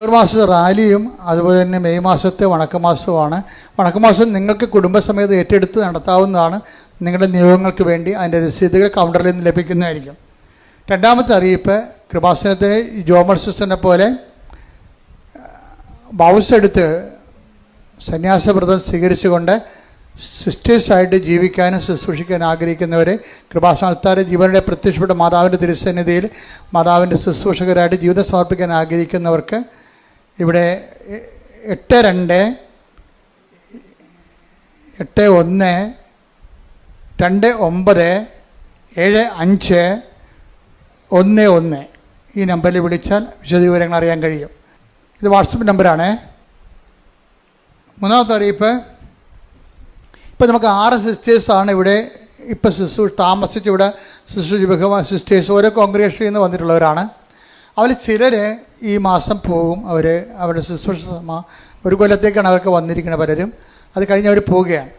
മാസത്തെ റാലിയും അതുപോലെ തന്നെ മെയ് മാസത്തെ വണക്കമാസവുമാണ്. വണക്കമാസം നിങ്ങൾക്ക് കുടുംബസമേതം ഏറ്റെടുത്ത് നടത്താവുന്നതാണ്. നിങ്ങളുടെ നിയോഗങ്ങൾക്ക് വേണ്ടി അതിൻ്റെ രസീതുകൾ കൗണ്ടറിൽ നിന്ന് ലഭിക്കുന്നതായിരിക്കും. രണ്ടാമത്തെ അറിയിപ്പ്, കൃപാസനത്തിന് ജോമൽ സിസ്റ്ററിനെ പോലെ ബൗസെടുത്ത് സന്യാസവ്രതം സ്വീകരിച്ചുകൊണ്ട് സിസ്റ്റേഴ്സായിട്ട് ജീവിക്കാനും ശുശ്രൂഷിക്കാൻ ആഗ്രഹിക്കുന്നവർ, കൃപാസനത്താരെ ജീവനുടെ പ്രത്യക്ഷപ്പെട്ട മാതാവിൻ്റെ തിരുസന്നിധിയിൽ മാതാവിൻ്റെ ശുശ്രൂഷകരായിട്ട് ജീവിതം സമർപ്പിക്കാൻ ആഗ്രഹിക്കുന്നവർക്ക് ഇവിടെ 82-81-29-75-11 ഈ നമ്പറിൽ വിളിച്ചാൽ വിശദവിവരങ്ങൾ അറിയാൻ കഴിയും. ഇത് വാട്സപ്പ് നമ്പറാണ്. മൂന്നാമത്തെ അറിയിപ്പ്, ഇപ്പോൾ നമുക്ക് 6 സിസ്റ്റേഴ്സാണ് ഇവിടെ ഇപ്പോൾ താമസിച്ച് ഇവിടെ സിസ്റ്റേഴ്സ് ഓരോ കോൺഗ്രിഗേഷനിൽ നിന്ന് വന്നിട്ടുള്ളവരാണ്. അവരിൽ ചിലർ ഈ മാസം പോകും. അവരുടെ ശുശ്രൂഷ ഒരു കൊല്ലത്തേക്കാണ് അവർക്ക് വന്നിരിക്കുന്നത്. പലരും അത് കഴിഞ്ഞ് അവർ പോവുകയാണ്.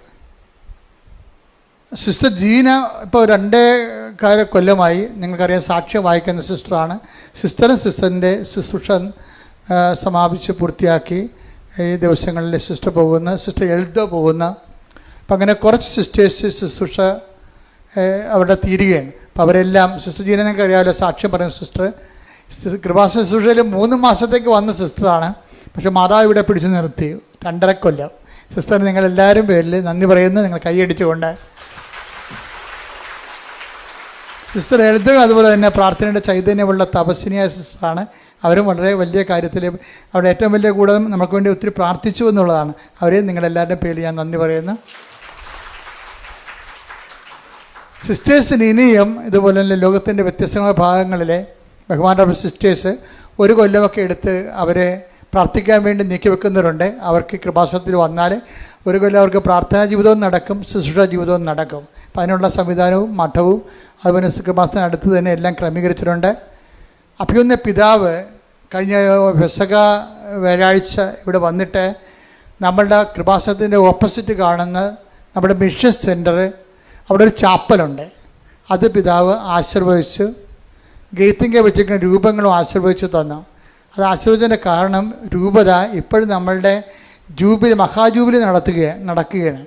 സിസ്റ്റർ ജീന ഇപ്പോൾ 2 കൊല്ലമായി നിങ്ങൾക്കറിയാം സാക്ഷ്യം വായിക്കുന്ന സിസ്റ്ററാണ്. സിസ്റ്ററിൻ്റെ ശുശ്രൂഷ സമാപിച്ച് പൂർത്തിയാക്കി ഈ ദിവസങ്ങളിൽ സിസ്റ്റർ പോകുന്ന, സിസ്റ്റർ എൽദോ പോകുന്ന, അപ്പം അങ്ങനെ കുറച്ച് സിസ്റ്റേഴ്സ് ശുശ്രൂഷ അവിടെ തീരുകയാണ്. അപ്പോൾ അവരെല്ലാം സിസ്റ്റർ ജീന നിങ്ങൾക്ക് അറിയാമല്ലോ, സാക്ഷ്യം പറയുന്ന സിസ്റ്റർ കൃപാസന ശുശ്രൂഷയിൽ 3 മാസത്തേക്ക് വന്ന സിസ്റ്ററാണ്. പക്ഷേ മാതാവ് ഇവിടെ പിടിച്ചു നിർത്തി 2.5 കൊല്ലം. സിസ്റ്ററിന് നിങ്ങളെല്ലാവരും പേരിൽ നന്ദി പറയുന്നു, നിങ്ങൾ കൈയടിച്ചുകൊണ്ട്. സിസ്റ്റർ എഴുതുക അതുപോലെ തന്നെ പ്രാർത്ഥനയുടെ ചൈതന്യമുള്ള തപസ്വിനിയായ സിസ്റ്ററാണ്. അവരും വളരെ വലിയ കാര്യത്തിൽ അവിടെ ഏറ്റവും വലിയ കൂടെ നമുക്ക് വേണ്ടി ഒത്തിരി പ്രാർത്ഥിച്ചു എന്നുള്ളതാണ്. അവരെയും നിങ്ങളെല്ലാവരുടെയും പേരിൽ ഞാൻ നന്ദി പറയുന്നു. സിസ്റ്റേഴ്സിന് ഇനിയും ഇതുപോലെ തന്നെ ലോകത്തിൻ്റെ വ്യത്യസ്തമായ ഭാഗങ്ങളിലെ ബഹുമാനപ്പെട്ട സിസ്റ്റേഴ്സ് 1 കൊല്ലമൊക്കെ എടുത്ത് അവരെ പ്രാർത്ഥിക്കാൻ വേണ്ടി നീക്കി വെക്കുന്നവരുണ്ട്. അവർക്ക് കൃപാസനത്തിൽ വന്നാൽ 1 കൊല്ലം അവർക്ക് പ്രാർത്ഥനാ ജീവിതവും നടക്കും, ശുശ്രൂഷ ജീവിതവും നടക്കും. അപ്പം അതിനുള്ള സംവിധാനവും മഠവും അതുപോലെ കൃപാസനം അടുത്ത് തന്നെ എല്ലാം ക്രമീകരിച്ചിട്ടുണ്ട്. അഭിയുന്ന പിതാവ് കഴിഞ്ഞ പെസഹ വ്യാഴാഴ്ച ഇവിടെ വന്നിട്ട് നമ്മളുടെ കൃപാസനത്തിൻ്റെ ഓപ്പോസിറ്റ് കാണുന്ന നമ്മുടെ മിഷൻ സെൻറ്റർ, അവിടെ ഒരു ചാപ്പലുണ്ട്. അത് പിതാവ് ആശീർവദിച്ച് ഗെയ്ത്തിങ്ക വെച്ചിരിക്കുന്ന രൂപങ്ങളും ആശീർവദിച്ച് തന്നു. അത് ആശീർവദിച്ചതിൻ്റെ കാരണം രൂപത ഇപ്പോഴും നമ്മളുടെ മഹാജൂബിലി നടക്കുകയാണ്.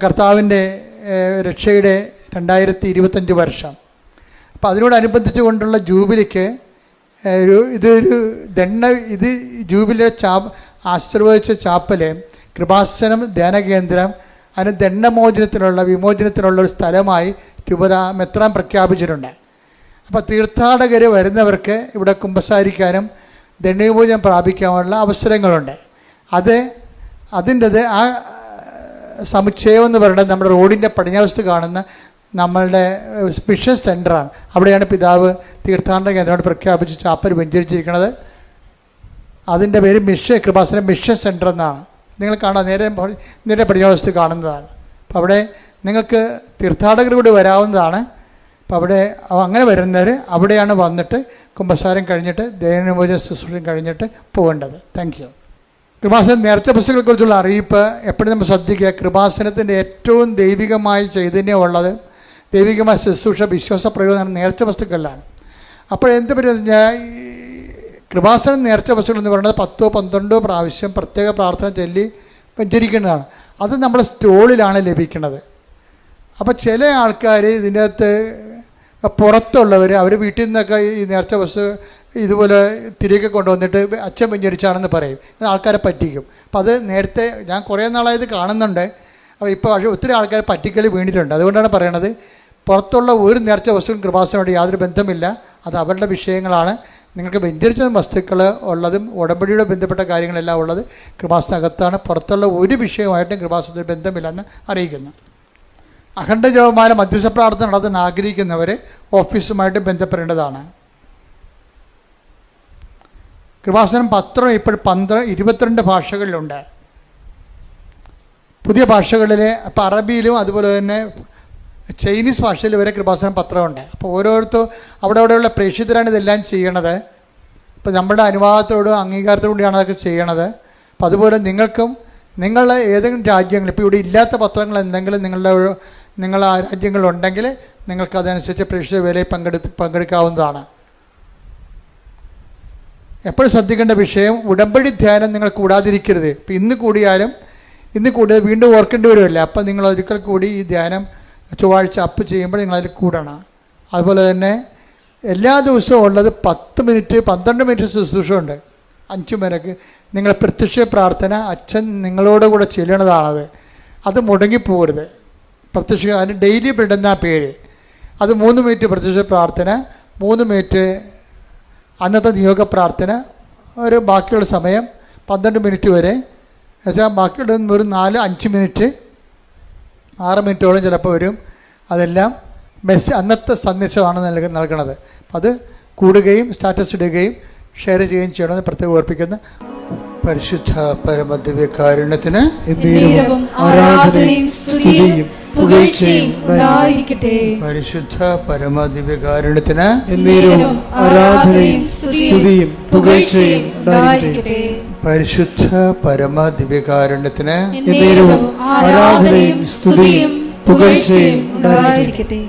കർത്താവിൻ്റെ രക്ഷയുടെ 2025 വർഷം. അപ്പോൾ അതിനോടനുബന്ധിച്ച് കൊണ്ടുള്ള ജൂബിലിക്ക് ഇത് ജൂബിലിയുടെ ആശീർവദിച്ച ചാപ്പല് കൃപാസനം ധ്യാനകേന്ദ്രം അതിന് വിമോചനത്തിനുള്ള ഒരു സ്ഥലമായി രൂപത മെത്രാൻ പ്രഖ്യാപിച്ചിട്ടുണ്ട്. അപ്പോൾ തീർത്ഥാടകർ വരുന്നവർക്ക് ഇവിടെ കുമ്പസാരിക്കാനും ദണ്ഡവിമോചനം പ്രാപിക്കാനുള്ള അവസരങ്ങളുണ്ട്. അതിൻ്റെത് ആ സമുച്ചയം എന്ന് പറയുന്നത് നമ്മുടെ റോഡിൻ്റെ പടിഞ്ഞാവശത്ത് കാണുന്ന നമ്മളുടെ മിഷൻ സെൻ്ററാണ്. അവിടെയാണ് പിതാവ് തീർത്ഥാടന കേന്ദ്രമായിട്ട് പ്രഖ്യാപിച്ച് ചാപ്പൽ വെഞ്ചരിച്ചിരിക്കുന്നത്. അതിൻ്റെ പേര് കൃപാസനം മിഷൻ സെൻ്റർ എന്നാണ്. നിങ്ങൾ കാണാം, നേരെ പടിഞ്ഞാവശത്ത് കാണുന്നതാണ്. അപ്പോൾ അവിടെ നിങ്ങൾക്ക് തീർത്ഥാടകർ കൂടി വരാവുന്നതാണ്. അപ്പോൾ അവിടെ അങ്ങനെ വരുന്നവർ അവിടെയാണ് വന്നിട്ട് കുമ്പസാരം കഴിഞ്ഞിട്ട് ദൈവവിമോചന ശുശ്രൂഷ കഴിഞ്ഞിട്ട് പോകേണ്ടത്. Thank you. കൃപാസനം നേർച്ച വസ്തുക്കളെക്കുറിച്ചുള്ള അറിയിപ്പ് എപ്പോഴും നമ്മൾ ശ്രദ്ധിക്കുക. കൃപാസനത്തിൻ്റെ ഏറ്റവും ദൈവികമായ ചൈതന്യമുള്ളത്, ദൈവികമായ ശുശ്രൂഷ, വിശ്വാസ പ്രയോജനം നേർച്ച വസ്തുക്കളിലാണ്. അപ്പോൾ എന്ത് പറഞ്ഞാൽ കൃപാസനം നേർച്ച വസ്തുക്കൾ എന്ന് പറയുന്നത് 10-12 പ്രാവശ്യം പ്രത്യേക പ്രാർത്ഥന ചൊല്ലി വെഞ്ചരിക്കേണ്ടതാണ്. അത് നമ്മുടെ സ്റ്റോളിലാണ് ലഭിക്കുന്നത്. അപ്പോൾ ചില ആൾക്കാർ ഇതിൻ്റെ അകത്ത് പുറത്തുള്ളവർ അവർ വീട്ടിൽ നിന്നൊക്കെ ഈ നേർച്ച വസ്തു ഇതുപോലെ തിരികെ കൊണ്ടുവന്നിട്ട് അച്ഛൻ വെഞ്ചരിച്ചാണെന്ന് പറയും. ആൾക്കാരെ പറ്റിക്കും. അപ്പോൾ അത് നേരത്തെ ഞാൻ കുറേ നാളായത് കാണുന്നുണ്ട്. അപ്പോൾ ഇപ്പോൾ ഒത്തിരി ആൾക്കാർ പറ്റിക്കൽ വീണിട്ടുണ്ട്. അതുകൊണ്ടാണ് പറയണത്, പുറത്തുള്ള ഒരു നേർച്ച വസ്തുവും കൃപാസനോട് യാതൊരു ബന്ധമില്ല. അത് അവരുടെ വിഷയങ്ങളാണ്. നിങ്ങൾക്ക് വെഞ്ചരിച്ച വസ്തുക്കൾ ഉള്ളതും ഉടമ്പടിയുടെ ബന്ധപ്പെട്ട കാര്യങ്ങളെല്ലാം ഉള്ളത് കൃപാസനകത്താണ്. പുറത്തുള്ള ഒരു വിഷയമായിട്ടും കൃപാസനത്തിന് ബന്ധമില്ലെന്ന് അറിയിക്കുന്നു. അഖണ്ഡ ജപമാല മധ്യസ്ഥ പ്രാർത്ഥന നടത്താൻ ആഗ്രഹിക്കുന്നവർ ഓഫീസുമായിട്ട് ബന്ധപ്പെടേണ്ടതാണ്. കൃപാസനം പത്രം ഇപ്പോൾ 22 ഭാഷകളിലുണ്ട്. പുതിയ ഭാഷകളിൽ ഇപ്പോൾ അറബിയിലും അതുപോലെ തന്നെ ചൈനീസ് ഭാഷയിൽ വരെ കൃപാസനം പത്രമുണ്ട്. അപ്പോൾ ഓരോരുത്തരും അവിടെയുള്ള പ്രേക്ഷിതരാണ് ഇതെല്ലാം ചെയ്യണത്. ഇപ്പോൾ നമ്മുടെ അനുവാദത്തോടും അംഗീകാരത്തോടുകൂടിയാണ് അതൊക്കെ ചെയ്യണത്. അപ്പോൾ അതുപോലെ നിങ്ങൾക്കും നിങ്ങളുടെ ഏതെങ്കിലും രാജ്യങ്ങൾ ഇപ്പോൾ ഇവിടെ ഇല്ലാത്ത പത്രങ്ങൾ എന്തെങ്കിലും നിങ്ങളുടെ ആ രാജ്യങ്ങളുണ്ടെങ്കിൽ നിങ്ങൾക്ക് അതനുസരിച്ച് പ്രേക്ഷിത വേലയിൽ പങ്കെടുക്കാവുന്നതാണ്. എപ്പോഴും ശ്രദ്ധിക്കേണ്ട വിഷയം, ഉടമ്പടി ധ്യാനം നിങ്ങൾ കൂടാതിരിക്കരുത്. ഇപ്പം ഇന്ന് കൂടിയാലും ഇന്ന് കൂടിയത് വീണ്ടും ഓർക്കേണ്ടി വരുമല്ലോ. അപ്പം നിങ്ങൾ ഒരിക്കൽ കൂടി ഈ ധ്യാനം ചൊവ്വാഴ്ച അപ്പ് ചെയ്യുമ്പോൾ നിങ്ങളതിൽ കൂടണം. അതുപോലെ തന്നെ എല്ലാ ദിവസവും ഉള്ളത് 10 മിനിറ്റ് 12 മിനിറ്റ് ശുശ്രൂഷ ഉണ്ട്. 5 പേർക്ക് നിങ്ങൾ പ്രത്യക്ഷ പ്രാർത്ഥന അച്ഛൻ നിങ്ങളോട് കൂടെ ചെല്ലണതാണത്. അത് മുടങ്ങിപ്പോകരുത്. പ്രത്യക്ഷ അതിന് ഡെയിലി ബ്രെഡ് ആ പേര്. അത് 3 മിനിറ്റ് പ്രത്യക്ഷ പ്രാർത്ഥന, 3 മിനിറ്റ് അന്നത്തെ നിയോഗ പ്രാർത്ഥന, ഒരു ബാക്കിയുള്ള സമയം 12 മിനിറ്റ് വരെ. എന്നുവെച്ചാൽ ബാക്കിയുള്ള ഒരു 4-5 മിനിറ്റ് 6 മിനിറ്റോളം ചിലപ്പോൾ വരും. അതെല്ലാം അന്നത്തെ സന്ദേശമാണ് നൽകണത്. അപ്പം അത് കൂടുകയും സ്റ്റാറ്റസ് ഇടുകയും ഷെയർ ചെയ്യുകയും ചെയ്യണമെന്ന് പ്രത്യേകം ഓർപ്പിക്കുന്നു. പരിശുദ്ധ പരമദിവ്യകാരുണ്യത്തിന് ആരാധനയും സ്തുതിയും പുകഴ്ചയും ഉണ്ടായിരിക്കട്ടെ. പരിശുദ്ധ പരമദിവ്യകാരുണ്യത്തിന് ആരാധനയും സ്തുതിയും പുകഴ്ചയും ഉണ്ടായിരിക്കട്ടെ. പരിശുദ്ധ പരമദിവ്യകാരുണ്യത്തിന് ആരാധനയും സ്തുതിയും പുകഴ്ചയും ഉണ്ടായിരിക്കട്ടെ.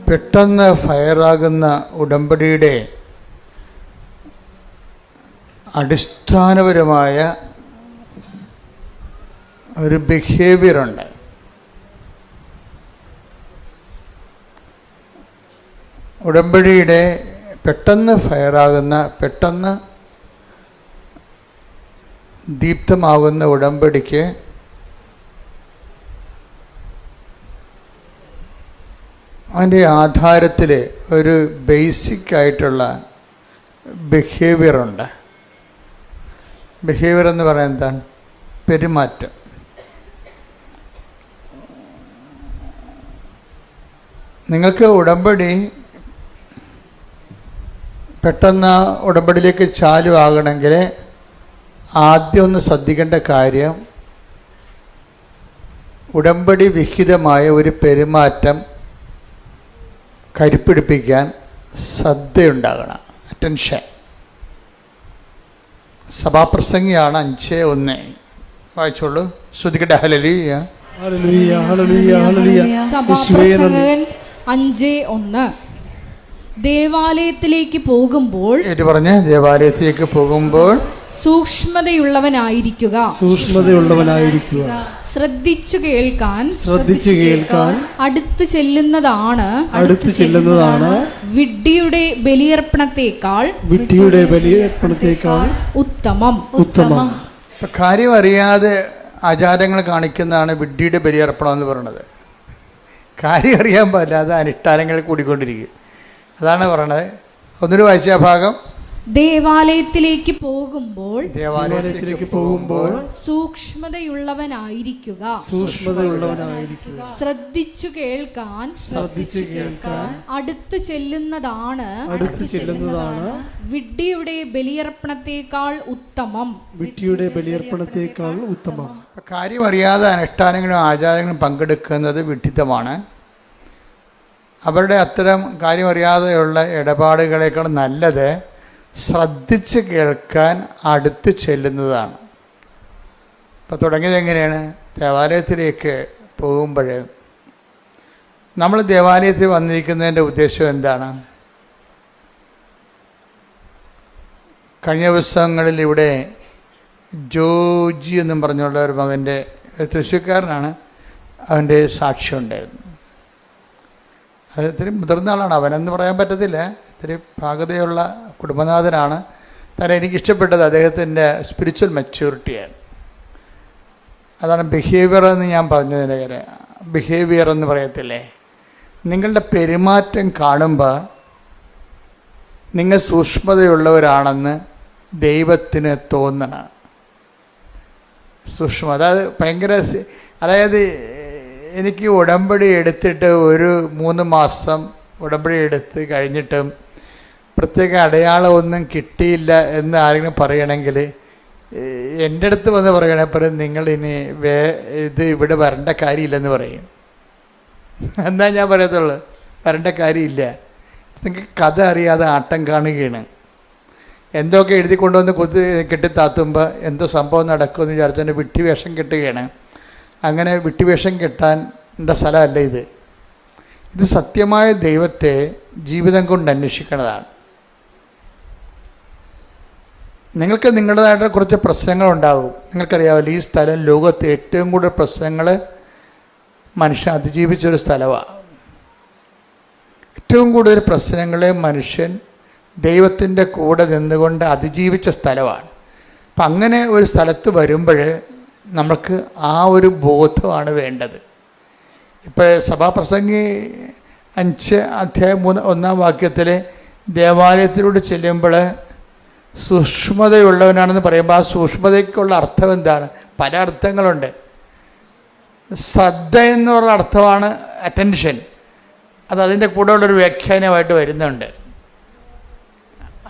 പെട്ടെന്ന് ഫയറാകുന്ന ഉടമ്പടിയുടെ അടിസ്ഥാനപരമായ ഒരു ബിഹേവിയറുണ്ട്. ഉടമ്പടിയുടെ പെട്ടെന്ന് ഫയറാകുന്ന, പെട്ടെന്ന് ദീപ്തമാകുന്ന ഉടമ്പടിക്ക് അതിൻ്റെ ആധാരത്തിൽ ഒരു ബേസിക് ആയിട്ടുള്ള ബിഹേവിയറുണ്ട്. ബിഹേവിയർ എന്ന് പറയുന്നത് എന്താണ്? പെരുമാറ്റം. നിങ്ങൾക്ക് ഉടമ്പടി പെട്ടെന്ന് ഉടമ്പടിയിലേക്ക് ചാലുവാകണമെങ്കിൽ ആദ്യം ഒന്ന് ശ്രദ്ധിക്കേണ്ട കാര്യം, ഉടമ്പടി വിഹിതമായ ഒരു പെരുമാറ്റം കരുപ്പിടിപ്പിക്കാൻ ശ്രദ്ധയുണ്ടാകണം, അറ്റൻഷൻ. സഭാപ്രസംഗിയാണ് 5:1. വായിച്ചോളൂ, ശ്രദ്ധിക്കട്ടെ. Hallelujah hallelujah hallelujah hallelujah. സഭാപ്രസംഗകൻ 5:1. ദേവാലയത്തിലേക്ക് പോകുമ്പോൾ, പറഞ്ഞ ദേവാലയത്തിലേക്ക് പോകുമ്പോൾ സൂക്ഷ്മതയുള്ളവനായിരിക്കുക, സൂക്ഷ്മതയുള്ളവനായിരിക്കുക. ശ്രദ്ധിച്ചു കേൾക്കാൻ, ശ്രദ്ധിച്ചു കേൾക്കാൻ. അടുത്തു ചെല്ലുന്നതാണ്, അടുത്തു ചെല്ലുന്നതാണ്. വിഡ്ഢിയുടെ ബലിയർപ്പണത്തേക്കാൾ, വിഡ്ഢിയുടെ ബലിയർപ്പണത്തേക്കാൾ ഉത്തമം. ഉത്തമം. കാര്യം അറിയാതെ ആചാരങ്ങൾ കാണിക്കുന്നതാണ് വിഡ്ഢിയുടെ ബലിയർപ്പണം എന്ന് പറയുന്നത്. കാര്യം അറിയാൻ പാടില്ലാതെ അനുഷ്ഠാനങ്ങൾ കൂടിക്കൊണ്ടിരിക്കും. അതാണ് പറയണത്. ഒന്നിനു വായിച്ച ഭാഗം, ദേവാലയത്തിലേക്ക് പോകുമ്പോൾ, ദേവാലയത്തിലേക്ക് പോകുമ്പോൾ സൂക്ഷ്മതയുള്ളവനായിരിക്കുക, സൂക്ഷ്മതയുള്ളവനായിരിക്കുക. ശ്രദ്ധിച്ചു കേൾക്കാൻ, ശ്രദ്ധിച്ചു കേൾക്കാൻ. അടുത്തു ചെല്ലുന്നതാണ്, അടുത്തു ചെല്ലുന്നതാണ്. വിഡ്ഢിയുടെ ബലിയർപ്പണത്തേക്കാൾ ഉത്തമം, വിഡ്ഢിയുടെ ബലിയർപ്പണത്തേക്കാൾ ഉത്തമം. കാര്യം അറിയാതെ അനുഷ്ഠാനങ്ങളും ആചാരങ്ങളും പങ്കെടുക്കുന്നത് വിഡ്ഢിത്തമാണ്. അവരുടെ അത്തരം കാര്യം അറിയാതെയുള്ള ഇടപാടുകളേക്കാൾ നല്ലത് ശ്രദ്ധിച്ച് കേൾക്കാൻ അടുത്ത് ചെല്ലുന്നതാണ്. ഇപ്പോൾ തുടങ്ങിയത് എങ്ങനെയാണ്? ദേവാലയത്തിലേക്ക് പോകുമ്പോൾ നമ്മൾ ദേവാലയത്തിൽ വന്നിരിക്കുന്നതിൻ്റെ ഉദ്ദേശം എന്താണ്? കഴിഞ്ഞ ദിവസങ്ങളിൽ ഇവിടെ ജോജി എന്നും പറഞ്ഞുള്ള ഒരു മകൻ്റെ, തൃശ്ശൂർക്കാരനാണ്, അവൻ്റെ സാക്ഷ്യം ഉണ്ടായിരുന്നു. അത് ഇത്തിരി മുതിർന്ന ആളാണ്, അവനെന്ന് പറയാൻ പറ്റത്തില്ല, ഇത്തിരി ഭാഗതയുള്ള കുടുംബനാഥനാണ്. തന്നെ എനിക്കിഷ്ടപ്പെട്ടത് അദ്ദേഹത്തിൻ്റെ സ്പിരിച്വൽ മെച്യൂരിറ്റിയാണ്. അതാണ് ബിഹേവിയർ എന്ന് ഞാൻ പറഞ്ഞതിൻ്റെ കാര്യം. ബിഹേവിയർ എന്ന് പറയത്തില്ലേ, നിങ്ങളുടെ പെരുമാറ്റം കാണുമ്പോൾ നിങ്ങൾ സൂക്ഷ്മതയുള്ളവരാണെന്ന് ദൈവത്തിന് തോന്നണം. സൂക്ഷ്മ, അതായത് ഭയങ്കര, അതായത് എനിക്ക് ഉടമ്പടി എടുത്തിട്ട് ഒരു 3 മാസം ഉടമ്പടി എടുത്ത് കഴിഞ്ഞിട്ടും പ്രത്യേക അടയാളമൊന്നും കിട്ടിയില്ല എന്ന് ആരെങ്കിലും പറയണമെങ്കിൽ എൻ്റെ അടുത്ത് വന്ന് പറയണപ്പോൾ നിങ്ങളിനി ഇത് ഇവിടെ വരേണ്ട കാര്യമില്ലെന്ന് പറയും. എന്നാ ഞാൻ പറയത്തുള്ളൂ, വരേണ്ട കാര്യമില്ല. നിങ്ങൾക്ക് കഥ അറിയാതെ ആട്ടം കാണുകയാണ്. എന്തൊക്കെ എഴുതി കൊണ്ടുവന്ന് കെട്ടിത്താത്തുമ്പോൾ എന്തോ സംഭവം നടക്കുമെന്ന് വിചാരിച്ചതിൻ്റെ വിട്ടുവേഷം കെട്ടുകയാണ്. അങ്ങനെ വിട്ടുവേഷം കെട്ടാൻ്റെ സ്ഥലമല്ല ഇത്. ഇത് സത്യമായ ദൈവത്തെ ജീവിതം കൊണ്ട് അന്വേഷിക്കുന്നതാണ്. നിങ്ങൾക്ക് നിങ്ങളുടേതായിട്ട് കുറച്ച് പ്രശ്നങ്ങളുണ്ടാകും. നിങ്ങൾക്കറിയാമല്ലോ, ഈ സ്ഥലം ലോകത്ത് ഏറ്റവും കൂടുതൽ പ്രശ്നങ്ങൾ മനുഷ്യൻ അതിജീവിച്ചൊരു സ്ഥലമാണ്. ഏറ്റവും കൂടുതൽ പ്രശ്നങ്ങൾ മനുഷ്യൻ ദൈവത്തിൻ്റെ കൂടെ നിന്നുകൊണ്ട് അതിജീവിച്ച സ്ഥലമാണ്. അപ്പം അങ്ങനെ ഒരു സ്ഥലത്ത് വരുമ്പോൾ നമുക്ക് ആ ഒരു ബോധമാണ് വേണ്ടത്. ഇപ്പോൾ സഭാപ്രസംഗി 5:3 ദേവാലയത്തിലൂടെ ചെല്ലുമ്പോൾ സൂക്ഷ്മതയുള്ളവനാണെന്ന് പറയുമ്പോൾ ആ സൂക്ഷ്മതയ്ക്കുള്ള അർത്ഥം എന്താണ്? പല അർത്ഥങ്ങളുണ്ട്. ശ്രദ്ധ എന്ന് പറഞ്ഞ അർത്ഥമാണ് അറ്റൻഷൻ. അതിൻ്റെ കൂടെ ഉള്ളൊരു വ്യാഖ്യാനമായിട്ട് വരുന്നുണ്ട്.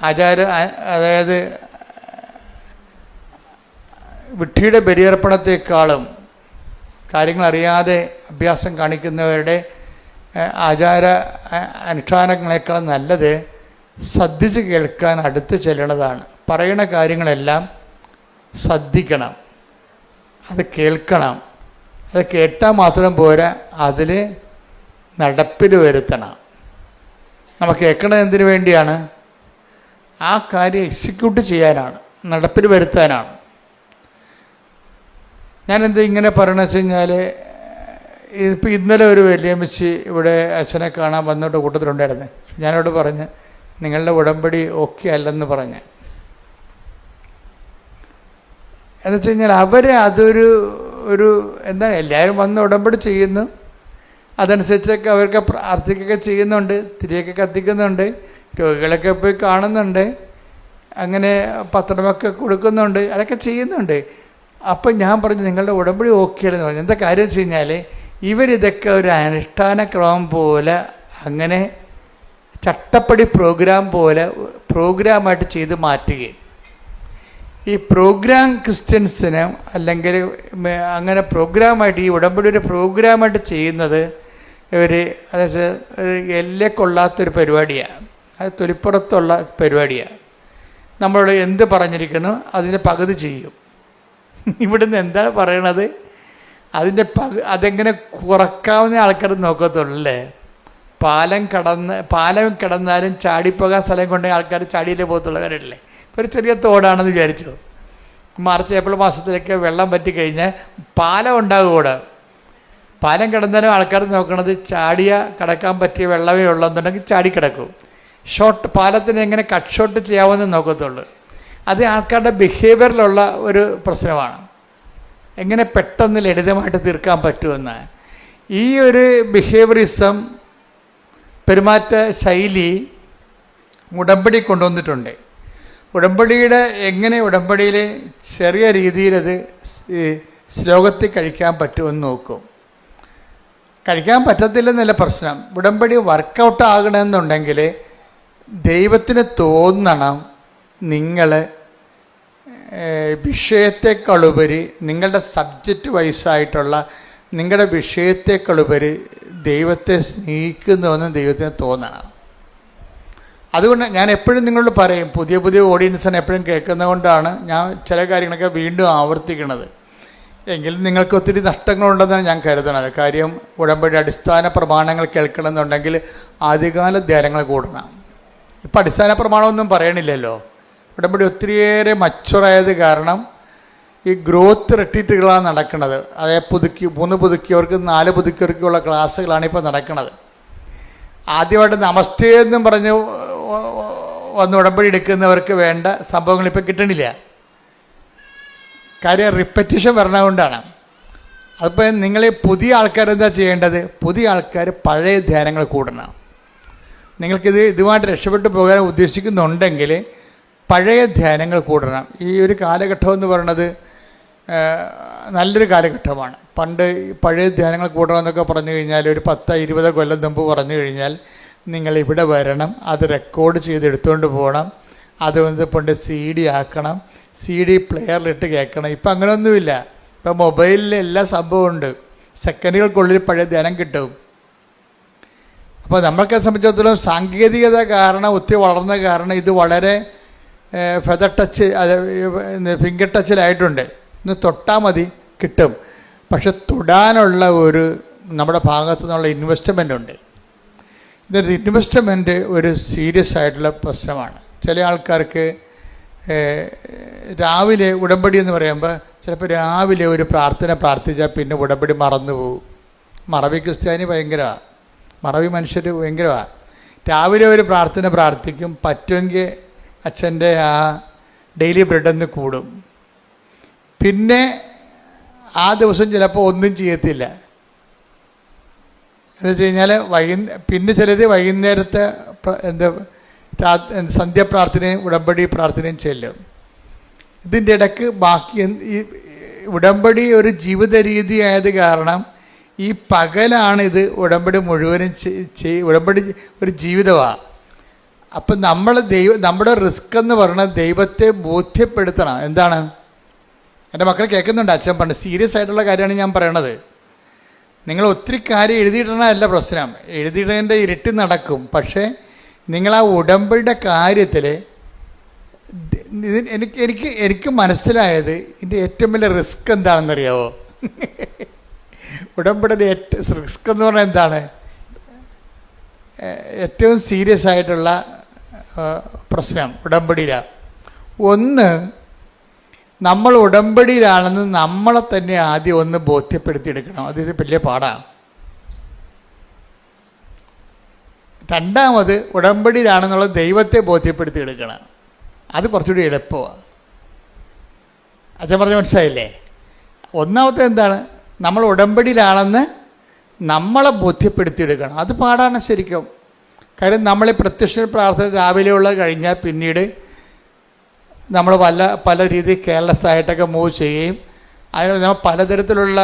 അതായത് വിഡ്ഢിയുടെ ബലിയർപ്പണത്തെക്കാളും കാര്യങ്ങൾ അറിയാതെ അഭ്യാസം കാണിക്കുന്നവരുടെ ആചാര അനുഷ്ഠാനങ്ങളെക്കാളും നല്ലത് ശ്രദ്ധിച്ച് കേൾക്കാൻ അടുത്ത് ചെല്ലണതാണ്. പറയുന്ന കാര്യങ്ങളെല്ലാം ശ്രദ്ധിക്കണം, അത് കേൾക്കണം. അത് കേട്ടാൽ മാത്രം പോരാ, അതിൽ നടപ്പിൽ വരുത്തണം. നമ്മൾ കേൾക്കണത് എന്തിനു വേണ്ടിയാണ്? ആ കാര്യം എക്സിക്യൂട്ട് ചെയ്യാനാണ്, നടപ്പിൽ വരുത്താനാണ്. ഞാനെന്താ ഇങ്ങനെ പറയണമെന്ന് വെച്ച് കഴിഞ്ഞാൽ, ഇപ്പോൾ ഇന്നലെ ഒരു വലിയമ്മച്ചി ഇവിടെ അച്ഛനെ കാണാൻ വന്നിട്ട് കൂട്ടത്തിലുണ്ടായിരുന്നു. ഞാനോട് പറഞ്ഞ് നിങ്ങളുടെ ഉടമ്പടി ഓക്കെ അല്ലെന്ന് പറഞ്ഞ്. എന്ന് വെച്ച് കഴിഞ്ഞാൽ അവർ അതൊരു എന്താണ്, എല്ലാവരും വന്ന് ഉടമ്പടി ചെയ്യുന്നു, അതനുസരിച്ചൊക്കെ അവർക്ക് പ്രാർത്ഥിക്കുകയൊക്കെ ചെയ്യുന്നുണ്ട്, തിരിയൊക്കെ കത്തിക്കുന്നുണ്ട്, രോഗികളൊക്കെ പോയി കാണുന്നുണ്ട്, അങ്ങനെ പത്രമൊക്കെ കൊടുക്കുന്നുണ്ട്, അതൊക്കെ ചെയ്യുന്നുണ്ട്. അപ്പം ഞാൻ പറഞ്ഞു നിങ്ങളുടെ ഉടമ്പടി ഓക്കെ അല്ലെന്ന് പറഞ്ഞു. എന്താ കാര്യം വെച്ച് കഴിഞ്ഞാൽ ഇവരിതൊക്കെ ഒരു അനുഷ്ഠാന ക്രമം പോലെ, അങ്ങനെ ചട്ടപ്പടി പ്രോഗ്രാം പോലെ പ്രോഗ്രാമായിട്ട് ചെയ്ത് മാറ്റുകയും, ഈ പ്രോഗ്രാം ക്രിസ്ത്യൻസിന് അല്ലെങ്കിൽ അങ്ങനെ പ്രോഗ്രാമായിട്ട് ഈ ഉടമ്പടി ഒരു പ്രോഗ്രാമായിട്ട് ചെയ്യുന്നത് അതായത് എല്ലെ കൊള്ളാത്തൊരു പരിപാടിയാണ്. അത് തൊലിപ്പുറത്തുള്ള പരിപാടിയാണ്. നമ്മളോട് എന്ത് പറഞ്ഞിരിക്കുന്നു അതിൻ്റെ പകുതി ചെയ്യും. ഇവിടുന്ന് എന്താണ് പറയണത് അതെങ്ങനെ കുറക്കാവുന്ന ആൾക്കാർ നോക്കത്തുള്ളൂ അല്ലേ. പാലം കിടന്നാലും ചാടിപ്പോകാൻ സ്ഥലം കൊണ്ടെങ്കിൽ ആൾക്കാർ ചാടിയിലേ പോകത്തുള്ളവരല്ലേ. ഒരു ചെറിയ തോടാണെന്ന് വിചാരിച്ചു. മാർച്ച് ഏപ്രിൽ മാസത്തിലൊക്കെ വെള്ളം പറ്റിക്കഴിഞ്ഞാൽ പാലം ഉണ്ടാകും കൂടെ. പാലം കിടന്നാലും ആൾക്കാർ നോക്കണത് കടക്കാൻ പറ്റിയ വെള്ളമേ ഉള്ളെന്നുണ്ടെങ്കിൽ ചാടിക്കിടക്കും. പാലത്തിന് എങ്ങനെ കട്ട് ഷോട്ട് ചെയ്യാമെന്ന് നോക്കത്തുള്ളൂ. അത് ആൾക്കാരുടെ ബിഹേവിയറിലുള്ള ഒരു പ്രശ്നമാണ്. എങ്ങനെ പെട്ടെന്ന് ലളിതമായിട്ട് തീർക്കാൻ പറ്റുമെന്ന്. ഈ ഒരു ബിഹേവിയറിസം പെരുമാറ്റ ശൈലി ഉടമ്പടി കൊണ്ടുവന്നിട്ടുണ്ട്. ഉടമ്പടിയിൽ ചെറിയ രീതിയിലത് ശ്ലോകത്തിൽ കഴിക്കാൻ പറ്റുമെന്ന് നോക്കും. കഴിക്കാൻ പറ്റത്തില്ലെന്നല്ല പ്രശ്നം. ഉടമ്പടി വർക്കൗട്ട് ആകണമെന്നുണ്ടെങ്കിൽ ദൈവത്തിന് തോന്നണം നിങ്ങൾ വിഷയത്തെക്കാളുപരി നിങ്ങളുടെ സബ്ജക്റ്റ് വൈസായിട്ടുള്ള നിങ്ങളുടെ വിഷയത്തെക്കാളുപരി ദൈവത്തെ സ്നേഹിക്കുന്നുവെന്ന് ദൈവത്തിന് തോന്നണം. അതുകൊണ്ട് ഞാൻ എപ്പോഴും നിങ്ങളോട് പറയും, പുതിയ ഓഡിയൻസിനെ എപ്പോഴും കേൾക്കുന്നതുകൊണ്ടാണ് ഞാൻ ചില കാര്യങ്ങളൊക്കെ വീണ്ടും ആവർത്തിക്കുന്നത്. എങ്കിലും നിങ്ങൾക്ക് ഒത്തിരി നഷ്ടങ്ങളുണ്ടെന്നാണ് ഞാൻ കരുതുന്നത്. കാര്യം ഉടമ്പടി അടിസ്ഥാന പ്രമാണങ്ങൾ കേൾക്കണമെന്നുണ്ടെങ്കിൽ ആദ്യകാല ധ്യാനങ്ങൾ കൂടണം. ഇപ്പം അടിസ്ഥാന പ്രമാണമൊന്നും പറയണില്ലല്ലോ. ഉടമ്പടി ഒത്തിരിയേറെ മച്ചുറായത് കാരണം ഈ ഗ്രോത്ത് റിട്രീറ്റുകളാണ് നടക്കുന്നത്. അതായത് 3 പുതുക്കിയവർക്ക് 4 പുതുക്കിയവർക്കുള്ള ക്ലാസ്സുകളാണ് ഇപ്പോൾ നടക്കുന്നത്. ആദ്യമായിട്ട് നമസ്തേ എന്നും പറഞ്ഞ് വന്ന് ഉടമ്പടി എടുക്കുന്നവർക്ക് വേണ്ട സംഭവങ്ങൾ ഇപ്പം കിട്ടണില്ല. കാര്യം റിപ്പറ്റീഷൻ വരണതുകൊണ്ടാണ്. അതിപ്പോൾ നിങ്ങൾ പുതിയ ആൾക്കാരെന്താ ചെയ്യേണ്ടത്? പുതിയ ആൾക്കാർ പഴയ ധ്യാനങ്ങൾ കൂടണം. ഇതുമായിട്ട് രക്ഷപ്പെട്ടു പോകാൻ ഉദ്ദേശിക്കുന്നുണ്ടെങ്കിൽ പഴയ ധ്യാനങ്ങൾ കൂടണം. ഈ ഒരു കാലഘട്ടം എന്ന് പറയുന്നത് നല്ലൊരു കാലഘട്ടമാണ്. പണ്ട് പഴയ ധ്യാനങ്ങൾ കൂടണമെന്നൊക്കെ പറഞ്ഞു കഴിഞ്ഞാൽ ഒരു 10-20 കൊല്ലം മുമ്പ് പറഞ്ഞു കഴിഞ്ഞാൽ നിങ്ങൾ ഇവിടെ വരണം, അത് റെക്കോർഡ് ചെയ്ത് എടുത്തുകൊണ്ട് പോകണം, അത് കൊണ്ട് CD ആക്കണം, CD പ്ലെയറിലിട്ട് കേൾക്കണം. ഇപ്പം അങ്ങനെയൊന്നുമില്ല. ഇപ്പം മൊബൈലിൽ എല്ലാ സംഭവമുണ്ട്. സെക്കൻഡുകൾക്കുള്ളിൽ പഴയ ധ്യാനം കിട്ടും. അപ്പോൾ നമ്മൾക്ക് സംബന്ധിച്ചിടത്തോളം സാങ്കേതികത കാരണം ഒത്തിരി വളർന്ന കാരണം ഇത് വളരെ ഫെദർ ടച്ച് ഫിംഗർ ടച്ചിലായിട്ടുണ്ട്. ഇന്ന് തൊട്ടാൽ മതി കിട്ടും. പക്ഷെ തൊടാനുള്ള നമ്മുടെ ഭാഗത്തു നിന്നുള്ള ഇൻവെസ്റ്റ്മെൻ്റ് ഉണ്ട്. ഇതൊരു ഇൻവെസ്റ്റ്മെൻറ്റ് ഒരു സീരിയസ് ആയിട്ടുള്ള പ്രശ്നമാണ്. ചില ആൾക്കാർക്ക് രാവിലെ ഉടമ്പടി എന്ന് പറയുമ്പോൾ ചിലപ്പോൾ രാവിലെ ഒരു പ്രാർത്ഥന പ്രാർത്ഥിച്ചാൽ പിന്നെ ഉടമ്പടി മറന്നു പോകും. മറവി ക്രിസ്ത്യാനി ഭയങ്കരമാണ്, മറവി മനുഷ്യർ ഭയങ്കരമാണ്. രാവിലെ ഒരു പ്രാർത്ഥന പ്രാർത്ഥിക്കും, പറ്റുമെങ്കിൽ അച്ഛൻ്റെ ആ ഡെയിലി ബ്രെഡൊന്ന് കൂടും. പിന്നെ ആ ദിവസം ചിലപ്പോൾ ഒന്നും ചെയ്യത്തില്ല. എന്ന് വെച്ച് കഴിഞ്ഞാൽ പിന്നെ ചിലർ വൈകുന്നേരത്തെ സന്ധ്യാപ്രാർത്ഥനയും ഉടമ്പടി പ്രാർത്ഥനയും ചെല്ലും. ഇതിൻ്റെ ഇടയ്ക്ക് ബാക്കി ഈ ഉടമ്പടി ഒരു ജീവിത രീതി ആയത് കാരണം ഈ പകലാണ് ഇത് ഉടമ്പടി മുഴുവനും ഉടമ്പടി ഒരു ജീവിതമാണ്. അപ്പം നമ്മുടെ റിസ്ക് എന്ന് പറയുന്നത് ദൈവത്തെ ബോധ്യപ്പെടുത്തണം. എന്താണ്? എൻ്റെ മക്കൾ കേൾക്കുന്നുണ്ട്, അച്ഛൻ പറഞ്ഞു സീരിയസ് ആയിട്ടുള്ള കാര്യമാണ് ഞാൻ പറയണത്. നിങ്ങൾ ഒത്തിരി കാര്യം എഴുതിയിടണമല്ല പ്രശ്നം, എഴുതിയിടേണ്ട ഇരട്ടി നടക്കും. പക്ഷേ നിങ്ങൾ ആ ഉടമ്പടിയുടെ കാര്യത്തിൽ എനിക്ക് മനസ്സിലായത് ഇതിൻ്റെ ഏറ്റവും വലിയ റിസ്ക് എന്താണെന്നറിയാവോ? ഉടമ്പടിയുടെ റിസ്ക് എന്ന് പറഞ്ഞാൽ എന്താണ്? ഏറ്റവും സീരിയസ് ആയിട്ടുള്ള പ്രശ്നം ഉടമ്പടിയിലാണ്. ഒന്ന്, നമ്മൾ ഉടമ്പടിയിലാണെന്ന് നമ്മളെ തന്നെ ആദ്യം ഒന്ന് ബോധ്യപ്പെടുത്തിയെടുക്കണം. അതൊരു വലിയ പാടാണ്. രണ്ടാമത്, ഉടമ്പടിയിലാണെന്നുള്ള ദൈവത്തെ ബോധ്യപ്പെടുത്തിയെടുക്കണം. അത് കുറച്ചുകൂടി എളുപ്പമാണ്. അച്ഛൻ പറഞ്ഞ മനസ്സിലായില്ലേ? ഒന്നാമത്തെ എന്താണ്? നമ്മൾ ഉടമ്പടിയിലാണെന്ന് നമ്മളെ ബോധ്യപ്പെടുത്തിയെടുക്കണം. അത് പാടാണ് ശരിക്കും. കാര്യം നമ്മൾ പ്രത്യക്ഷ പ്രാർത്ഥന രാവിലെയുള്ള കഴിഞ്ഞാൽ പിന്നീട് നമ്മൾ പല രീതിയിൽ കെയർലെസ് ആയിട്ടൊക്കെ മൂവ് ചെയ്യുകയും അതിന് നമ്മൾ പലതരത്തിലുള്ള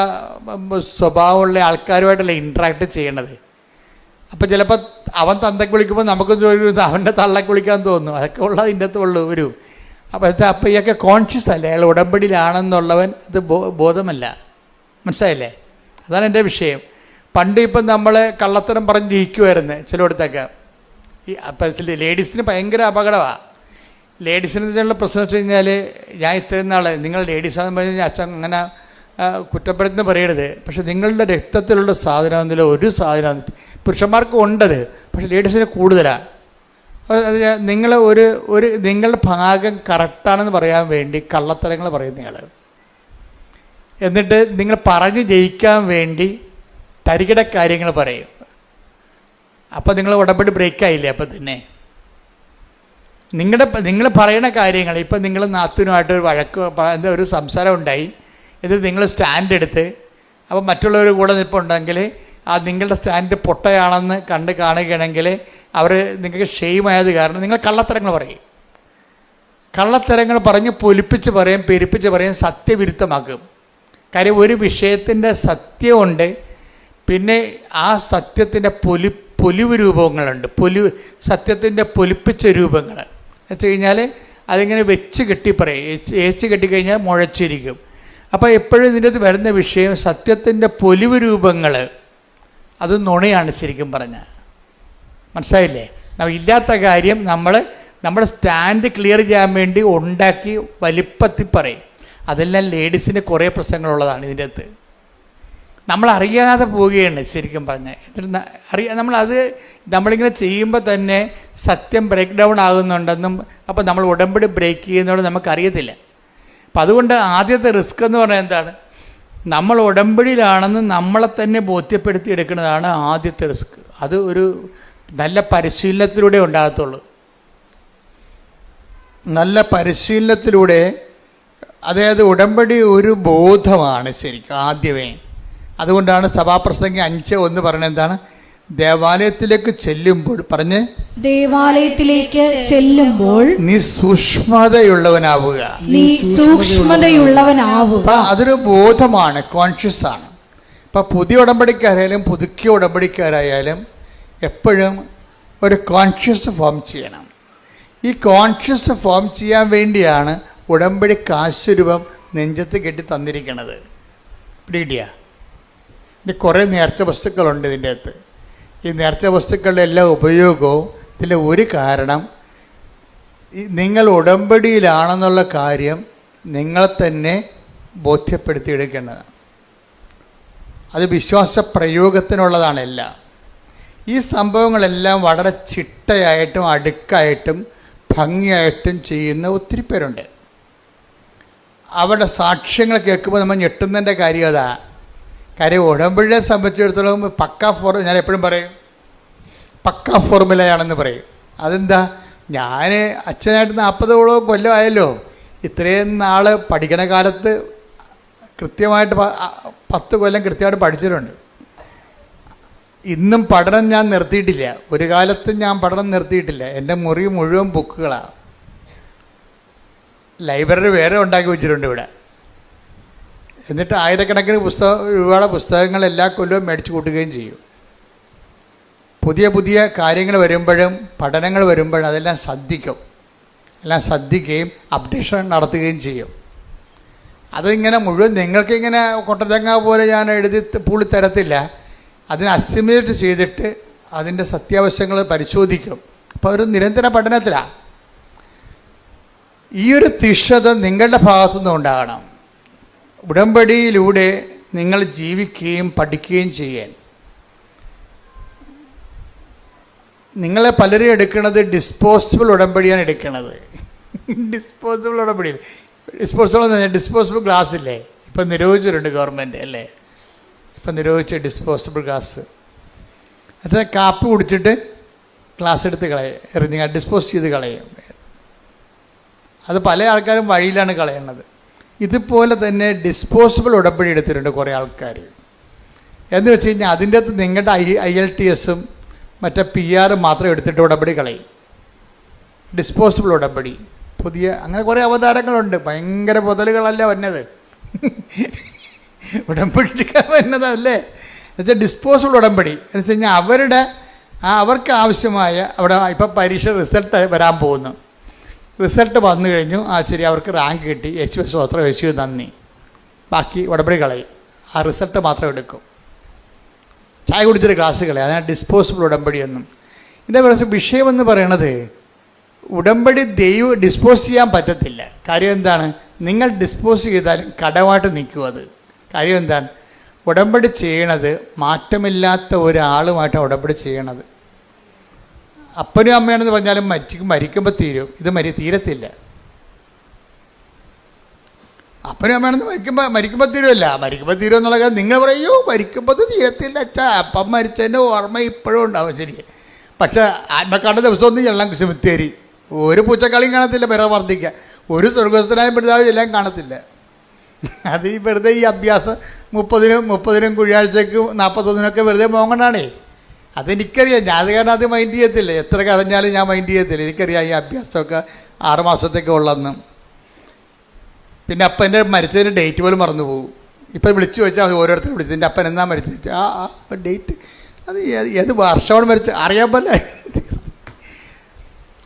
സ്വഭാവമുള്ള ആൾക്കാരുമായിട്ടല്ല ഇൻട്രാക്ട് ചെയ്യണത്. അപ്പം ചിലപ്പോൾ അവൻ തന്തയ്ക്ക് വിളിക്കുമ്പോൾ നമുക്ക് അവൻ്റെ തള്ളക്ക് വിളിക്കാൻ തോന്നും. അതൊക്കെ ഉള്ളത് അതിൻ്റെ അകത്ത് ഉള്ളൂ ഒരു. അപ്പോൾ ഇയൊക്കെ കോൺഷ്യസ് അല്ലേ, അയാൾ ഉടമ്പടിയിലാണെന്നുള്ളവൻ ഇത് ബോധമല്ല. മനസ്സിലായില്ലേ? അതാണ് എൻ്റെ വിഷയം. പണ്ട് ഇപ്പം നമ്മൾ കള്ളത്തരം പറഞ്ഞ് ജയിക്കുമായിരുന്നു ചിലയിടത്തൊക്കെ. അപ്പം ലേഡീസിന് ഭയങ്കര അപകടമാണ്. ലേഡീസിനുള്ള പ്രശ്നം വെച്ച് കഴിഞ്ഞാൽ, ഞാൻ ഇത്രയും നാൾ നിങ്ങൾ ലേഡീസാണെന്ന് പറഞ്ഞു കഴിഞ്ഞാൽ അച്ഛൻ അങ്ങനെ കുറ്റപ്പെടുത്തുന്ന പറയരുത്. പക്ഷെ നിങ്ങളുടെ രക്തത്തിലുള്ള സാധനം എന്നില്ല ഒരു സാധനം പുരുഷന്മാർക്ക് ഉണ്ടത്, പക്ഷെ ലേഡീസിന് കൂടുതലാണ്. നിങ്ങൾ നിങ്ങളുടെ ഭാഗം കറക്റ്റാണെന്ന് പറയാൻ വേണ്ടി കള്ളത്തരങ്ങൾ പറയുന്നയാൾ, എന്നിട്ട് നിങ്ങൾ പറഞ്ഞ് ജയിക്കാൻ വേണ്ടി തരികിട കാര്യങ്ങൾ പറയും. അപ്പോൾ നിങ്ങൾ ഉടമ്പടി ബ്രേക്കായില്ലേ? അപ്പം തന്നെ നിങ്ങൾ പറയുന്ന കാര്യങ്ങൾ, ഇപ്പം നിങ്ങൾ നാത്തുനുമായിട്ട് ഒരു വഴക്ക് ഒരു സംസാരം ഉണ്ടായി, ഇത് നിങ്ങൾ സ്റ്റാൻഡ് എടുത്ത് അപ്പം മറ്റുള്ളവർ കൂടെ നിൽപ്പുണ്ടെങ്കിൽ ആ നിങ്ങളുടെ സ്റ്റാൻഡ് പൊട്ടയാണെന്ന് കാണുകയാണെങ്കിൽ അവർ നിങ്ങൾക്ക് ഷെയിമായത് കാരണം നിങ്ങൾ കള്ളത്തരങ്ങൾ പറയും. കള്ളത്തരങ്ങൾ പറഞ്ഞ് പൊലിപ്പിച്ച് പറയും, പെരുപ്പിച്ച് പറയും, സത്യവിരുദ്ധമാക്കും. കാര്യം ഒരു വിഷയത്തിൻ്റെ സത്യമുണ്ട്, പിന്നെ ആ സത്യത്തിൻ്റെ പൊലിവ് രൂപങ്ങളുണ്ട്. സത്യത്തിൻ്റെ പൊലിപ്പിച്ച രൂപങ്ങൾ വെച്ച് കഴിഞ്ഞാൽ അതിങ്ങനെ വെച്ച് കെട്ടി പറയും. ഏച്ച് കെട്ടിക്കഴിഞ്ഞാൽ മുഴച്ചിരിക്കും. അപ്പോൾ എപ്പോഴും ഇതിൻ്റെ അകത്ത് വരുന്ന വിഷയം സത്യത്തിൻ്റെ പൊലിവ് രൂപങ്ങൾ, അത് നുണയാണ് ശരിക്കും പറഞ്ഞാൽ. മനസ്സിലായില്ലേ? ഇല്ലാത്ത കാര്യം നമ്മുടെ സ്റ്റാൻഡ് ക്ലിയർ ചെയ്യാൻ വേണ്ടി ഉണ്ടാക്കി വലിപ്പത്തിൽ പറയും. അതെല്ലാം ലേഡീസിന് കുറേ പ്രശ്നങ്ങളുള്ളതാണ് ഇതിൻ്റെ അകത്ത്. നമ്മളറിയാതെ പോവുകയാണ് ശരിക്കും പറഞ്ഞാൽ. നമ്മളിങ്ങനെ ചെയ്യുമ്പോൾ തന്നെ സത്യം ബ്രേക്ക് ഡൗൺ ആകുന്നുണ്ടെന്നും അപ്പോൾ നമ്മൾ ഉടമ്പടി ബ്രേക്ക് ചെയ്യുന്നതുകൊണ്ട് നമുക്കറിയത്തില്ല. അപ്പം അതുകൊണ്ട് ആദ്യത്തെ റിസ്ക് എന്ന് പറഞ്ഞാൽ എന്താണ്? നമ്മൾ ഉടമ്പടിയിലാണെന്ന് നമ്മളെ തന്നെ ബോധ്യപ്പെടുത്തി എടുക്കുന്നതാണ് ആദ്യത്തെ റിസ്ക്. അത് ഒരു നല്ല പരിശീലനത്തിലൂടെ ഉണ്ടാകത്തുള്ളൂ. നല്ല പരിശീലനത്തിലൂടെ, അതായത് ഉടമ്പടി ഒരു ബോധമാണ് ശരിക്കും ആദ്യമേ. അതുകൊണ്ടാണ് സഭാപ്രസംഗി 5:1 പറയുന്നത് എന്താണ്? ദേവാലയത്തിലേക്ക് ചെല്ലുമ്പോൾ പറഞ്ഞ് ദേവാലയത്തിലേക്ക് ചെല്ലുമ്പോൾ നീ സൂക്ഷ്മതയുള്ളവനാവുക. അതൊരു ബോധമാണ്, കോൺഷ്യസ് ആണ്. ഇപ്പം പുതിയ ഉടമ്പടിക്കാരായാലും പുതുക്കിയ ഉടമ്പടിക്കാരായാലും എപ്പോഴും ഒരു കോൺഷ്യസ് ഫോം ചെയ്യണം. ഈ കോൺഷ്യസ് ഫോം ചെയ്യാൻ വേണ്ടിയാണ് ഉടമ്പടി കാശുരൂപം നെഞ്ചത്ത് കെട്ടി തന്നിരിക്കുന്നത്. പിടികിട്ടിയ? ഇനി കുറേ നേർച്ച വസ്തുക്കളുണ്ട് ഇതിൻ്റെ അകത്ത്. ഈ നേർച്ച വസ്തുക്കളുടെ എല്ലാ ഉപയോഗവും ഇതിലെ ഒരു കാരണം നിങ്ങൾ ഉടമ്പടിയിലാണെന്നുള്ള കാര്യം നിങ്ങളെ തന്നെ ബോധ്യപ്പെടുത്തിയെടുക്കേണ്ടതാണ്. അത് വിശ്വാസ പ്രയോഗത്തിനുള്ളതാണ് എല്ലാം. ഈ സംഭവങ്ങളെല്ലാം വളരെ ചിട്ടയായിട്ടും അടുക്കായിട്ടും ഭംഗിയായിട്ടും ചെയ്യുന്ന ഒത്തിരി പേരുണ്ട്. അവരുടെ സാക്ഷ്യങ്ങൾ കേൾക്കുമ്പോൾ നമ്മൾ ഞെട്ടുന്നതിൻ്റെ കാര്യം അതാ. കാര്യം ഉടമ്പടിയെ സംബന്ധിച്ചിടത്തോളം ഞാൻ എപ്പോഴും പറയും പക്കാ ഫോർമുലയാണെന്ന് പറയും. അതെന്താ? ഞാൻ അച്ഛനായിട്ട് 40ഓളം കൊല്ലമായല്ലോ. ഇത്രയും നാൾ പഠിക്കണ കാലത്ത് കൃത്യമായിട്ട് 10 കൊല്ലം കൃത്യമായിട്ട് പഠിച്ചിട്ടുണ്ട്. ഇന്നും പഠനം ഞാൻ നിർത്തിയിട്ടില്ല. ഒരു കാലത്തും ഞാൻ പഠനം നിർത്തിയിട്ടില്ല. എൻ്റെ മുറി മുഴുവൻ ബുക്കുകളാണ്. ലൈബ്രറി വേറെ ഉണ്ടാക്കി വെച്ചിട്ടുണ്ട് ഇവിടെ. എന്നിട്ട് ആയിരക്കണക്കിന് രൂപയുടെ പുസ്തകങ്ങൾ എല്ലാ കൊല്ലവും മേടിച്ച് കൂട്ടുകയും ചെയ്യും. പുതിയ പുതിയ കാര്യങ്ങൾ വരുമ്പോഴും പഠനങ്ങൾ വരുമ്പോഴും അതെല്ലാം ശ്രദ്ധിക്കുകയും അപ്ഡേഷൻ നടത്തുകയും ചെയ്യും. അതിങ്ങനെ മുഴുവൻ നിങ്ങൾക്കിങ്ങനെ കൊട്ടത്തങ്ങ പോലെ ഞാൻ എഴുതി പൂളി തരത്തില്ല. അതിനെ അസിമുലേറ്റ് ചെയ്തിട്ട് അതിൻ്റെ സത്യാവശങ്ങൾ പരിശോധിക്കും. അപ്പോൾ ഒരു നിരന്തര പഠനത്തിലാണ്. ഈ ഒരു തീക്ഷ്ണത നിങ്ങളുടെ ഭാഗത്തുനിന്ന് ഉണ്ടാകണം. ഉടമ്പടിയിലൂടെ നിങ്ങൾ ജീവിക്കുകയും പഠിക്കുകയും ചെയ്യാൻ. നിങ്ങളെ പലരും എടുക്കുന്നത് ഡിസ്പോസിബിൾ ഉടമ്പടിയാണ് എടുക്കുന്നത്. ഡിസ്പോസിബിൾ ഉടമ്പടി, ഡിസ്പോസിബിൾ ഗ്ലാസ് ഇല്ലേ, ഇപ്പം നിരോധിച്ചിട്ടുണ്ട് ഗവൺമെൻറ് അല്ലേ. ഇപ്പം നിരോധിച്ച ഡിസ്പോസിബിൾ ഗ്ലാസ്, അത് കാപ്പി കുടിച്ചിട്ട് ഗ്ലാസ് എടുത്ത് എറിഞ്ഞ് ഡിസ്പോസ് ചെയ്ത് കളയും. അത് പല ആൾക്കാരും വഴിയിലാണ് കളയുന്നത്. ഇതുപോലെ തന്നെ ഡിസ്പോസിബിൾ ഉടമ്പടി എടുത്തിട്ടുണ്ട് കുറേ ആൾക്കാർ. എന്ന് വെച്ച് കഴിഞ്ഞാൽ അതിൻ്റെ അകത്ത് നിങ്ങളുടെ IELTS മറ്റേ PR മാത്രം എടുത്തിട്ട് ഉടമ്പടി കളയും. ഡിസ്പോസിബിൾ ഉടമ്പടി പുതിയ അങ്ങനെ കുറേ അവതാരങ്ങളുണ്ട്. ഭയങ്കര മുതലുകളല്ല വന്നത്, ഉടമ്പടി എടുക്കാൻ വന്നതല്ലേ. എന്നുവെച്ചാൽ ഡിസ്പോസിബിൾ ഉടമ്പടി എന്ന് വെച്ച് കഴിഞ്ഞാൽ അവർക്ക് ആവശ്യമായ അവിടെ ഇപ്പം പരീക്ഷ റിസൾട്ട് വരാൻ പോകുന്നു. റിസൾട്ട് വന്നു കഴിഞ്ഞു, ശരി, അവർക്ക് റാങ്ക് കിട്ടി, സ്വത്രം നന്ദി, ബാക്കി ഉടമ്പടി കളയും. ആ റിസൾട്ട് മാത്രം എടുക്കും. ചായ കുടിച്ചൊരു ഗ്ലാസ് കളയും. അതാണ് ഡിസ്പോസിബിൾ ഉടമ്പടി എന്നും. ഇതിൻ്റെ വിഷയമെന്ന് പറയണത് ഉടമ്പടി ഡിസ്പോസ് ചെയ്യാൻ പറ്റത്തില്ല. കാര്യം എന്താണ്? നിങ്ങൾ ഡിസ്പോസ് ചെയ്താലും കടമായിട്ട് നിൽക്കും. അത് കാര്യം എന്താണ്? ഉടമ്പടി ചെയ്യണത് മാറ്റമില്ലാത്ത ഒരാളുമായിട്ടാണ് ഉടമ്പടി ചെയ്യണത്. അപ്പനും അമ്മയാണെന്ന് പറഞ്ഞാലും മരിക്കുമ്പോൾ തീരും. ഇത് തീരത്തില്ല. അപ്പനും അമ്മയാണെന്ന് മരിക്കുമ്പോൾ തീരുമല്ല. മരിക്കുമ്പോൾ തീരും എന്നുള്ള കാര്യം നിങ്ങൾ പറയൂ, മരിക്കുമ്പോൾ തീരത്തില്ല അച്ഛാ. അപ്പം മരിച്ചതിൻ്റെ ഓർമ്മ ഇപ്പോഴും ഉണ്ടാവും. ശരി, പക്ഷേ ആത്മക്കാണ്ട ദിവസമൊന്നും ചെല്ലാം സെമിത്തേരി. ഒരു പൂച്ചക്കളിയും കാണത്തില്ല, പിറ വർദ്ധിക്കുക. ഒരു സ്വർഗസ്ഥനായ പിതാവ് എല്ലാം കാണത്തില്ല. അത് ഈ വെറുതെ ഈ അഭ്യാസം 30-നും കുഴിയാഴ്ചക്ക് 41-നൊക്കെ വെറുതെ പോകണ്ടാണേ. അതെനിക്കറിയാം. ഞാൻ അത് കാരണം അത് മൈൻഡ് ചെയ്യത്തില്ല. എത്ര കരഞ്ഞാലും ഞാൻ മൈൻഡ് ചെയ്യത്തില്ല. എനിക്കറിയാം ഈ അഭ്യാസമൊക്കെ 6 മാസത്തേക്ക് ഉള്ളതെന്ന്. പിന്നെ അപ്പൻ്റെ മരിച്ചതിൻ്റെ ഡേറ്റ് പോലും മറന്നു പോകും. ഇപ്പം വിളിച്ചു വെച്ചാൽ അത് ഓരോരുത്തരും വിളിച്ചു, എൻ്റെ അപ്പൻ എന്നാ മരിച്ചു, ഡേറ്റ് അത് ഏത് വർഷമാണ് മരിച്ചത് അറിയാൻ പോലെ.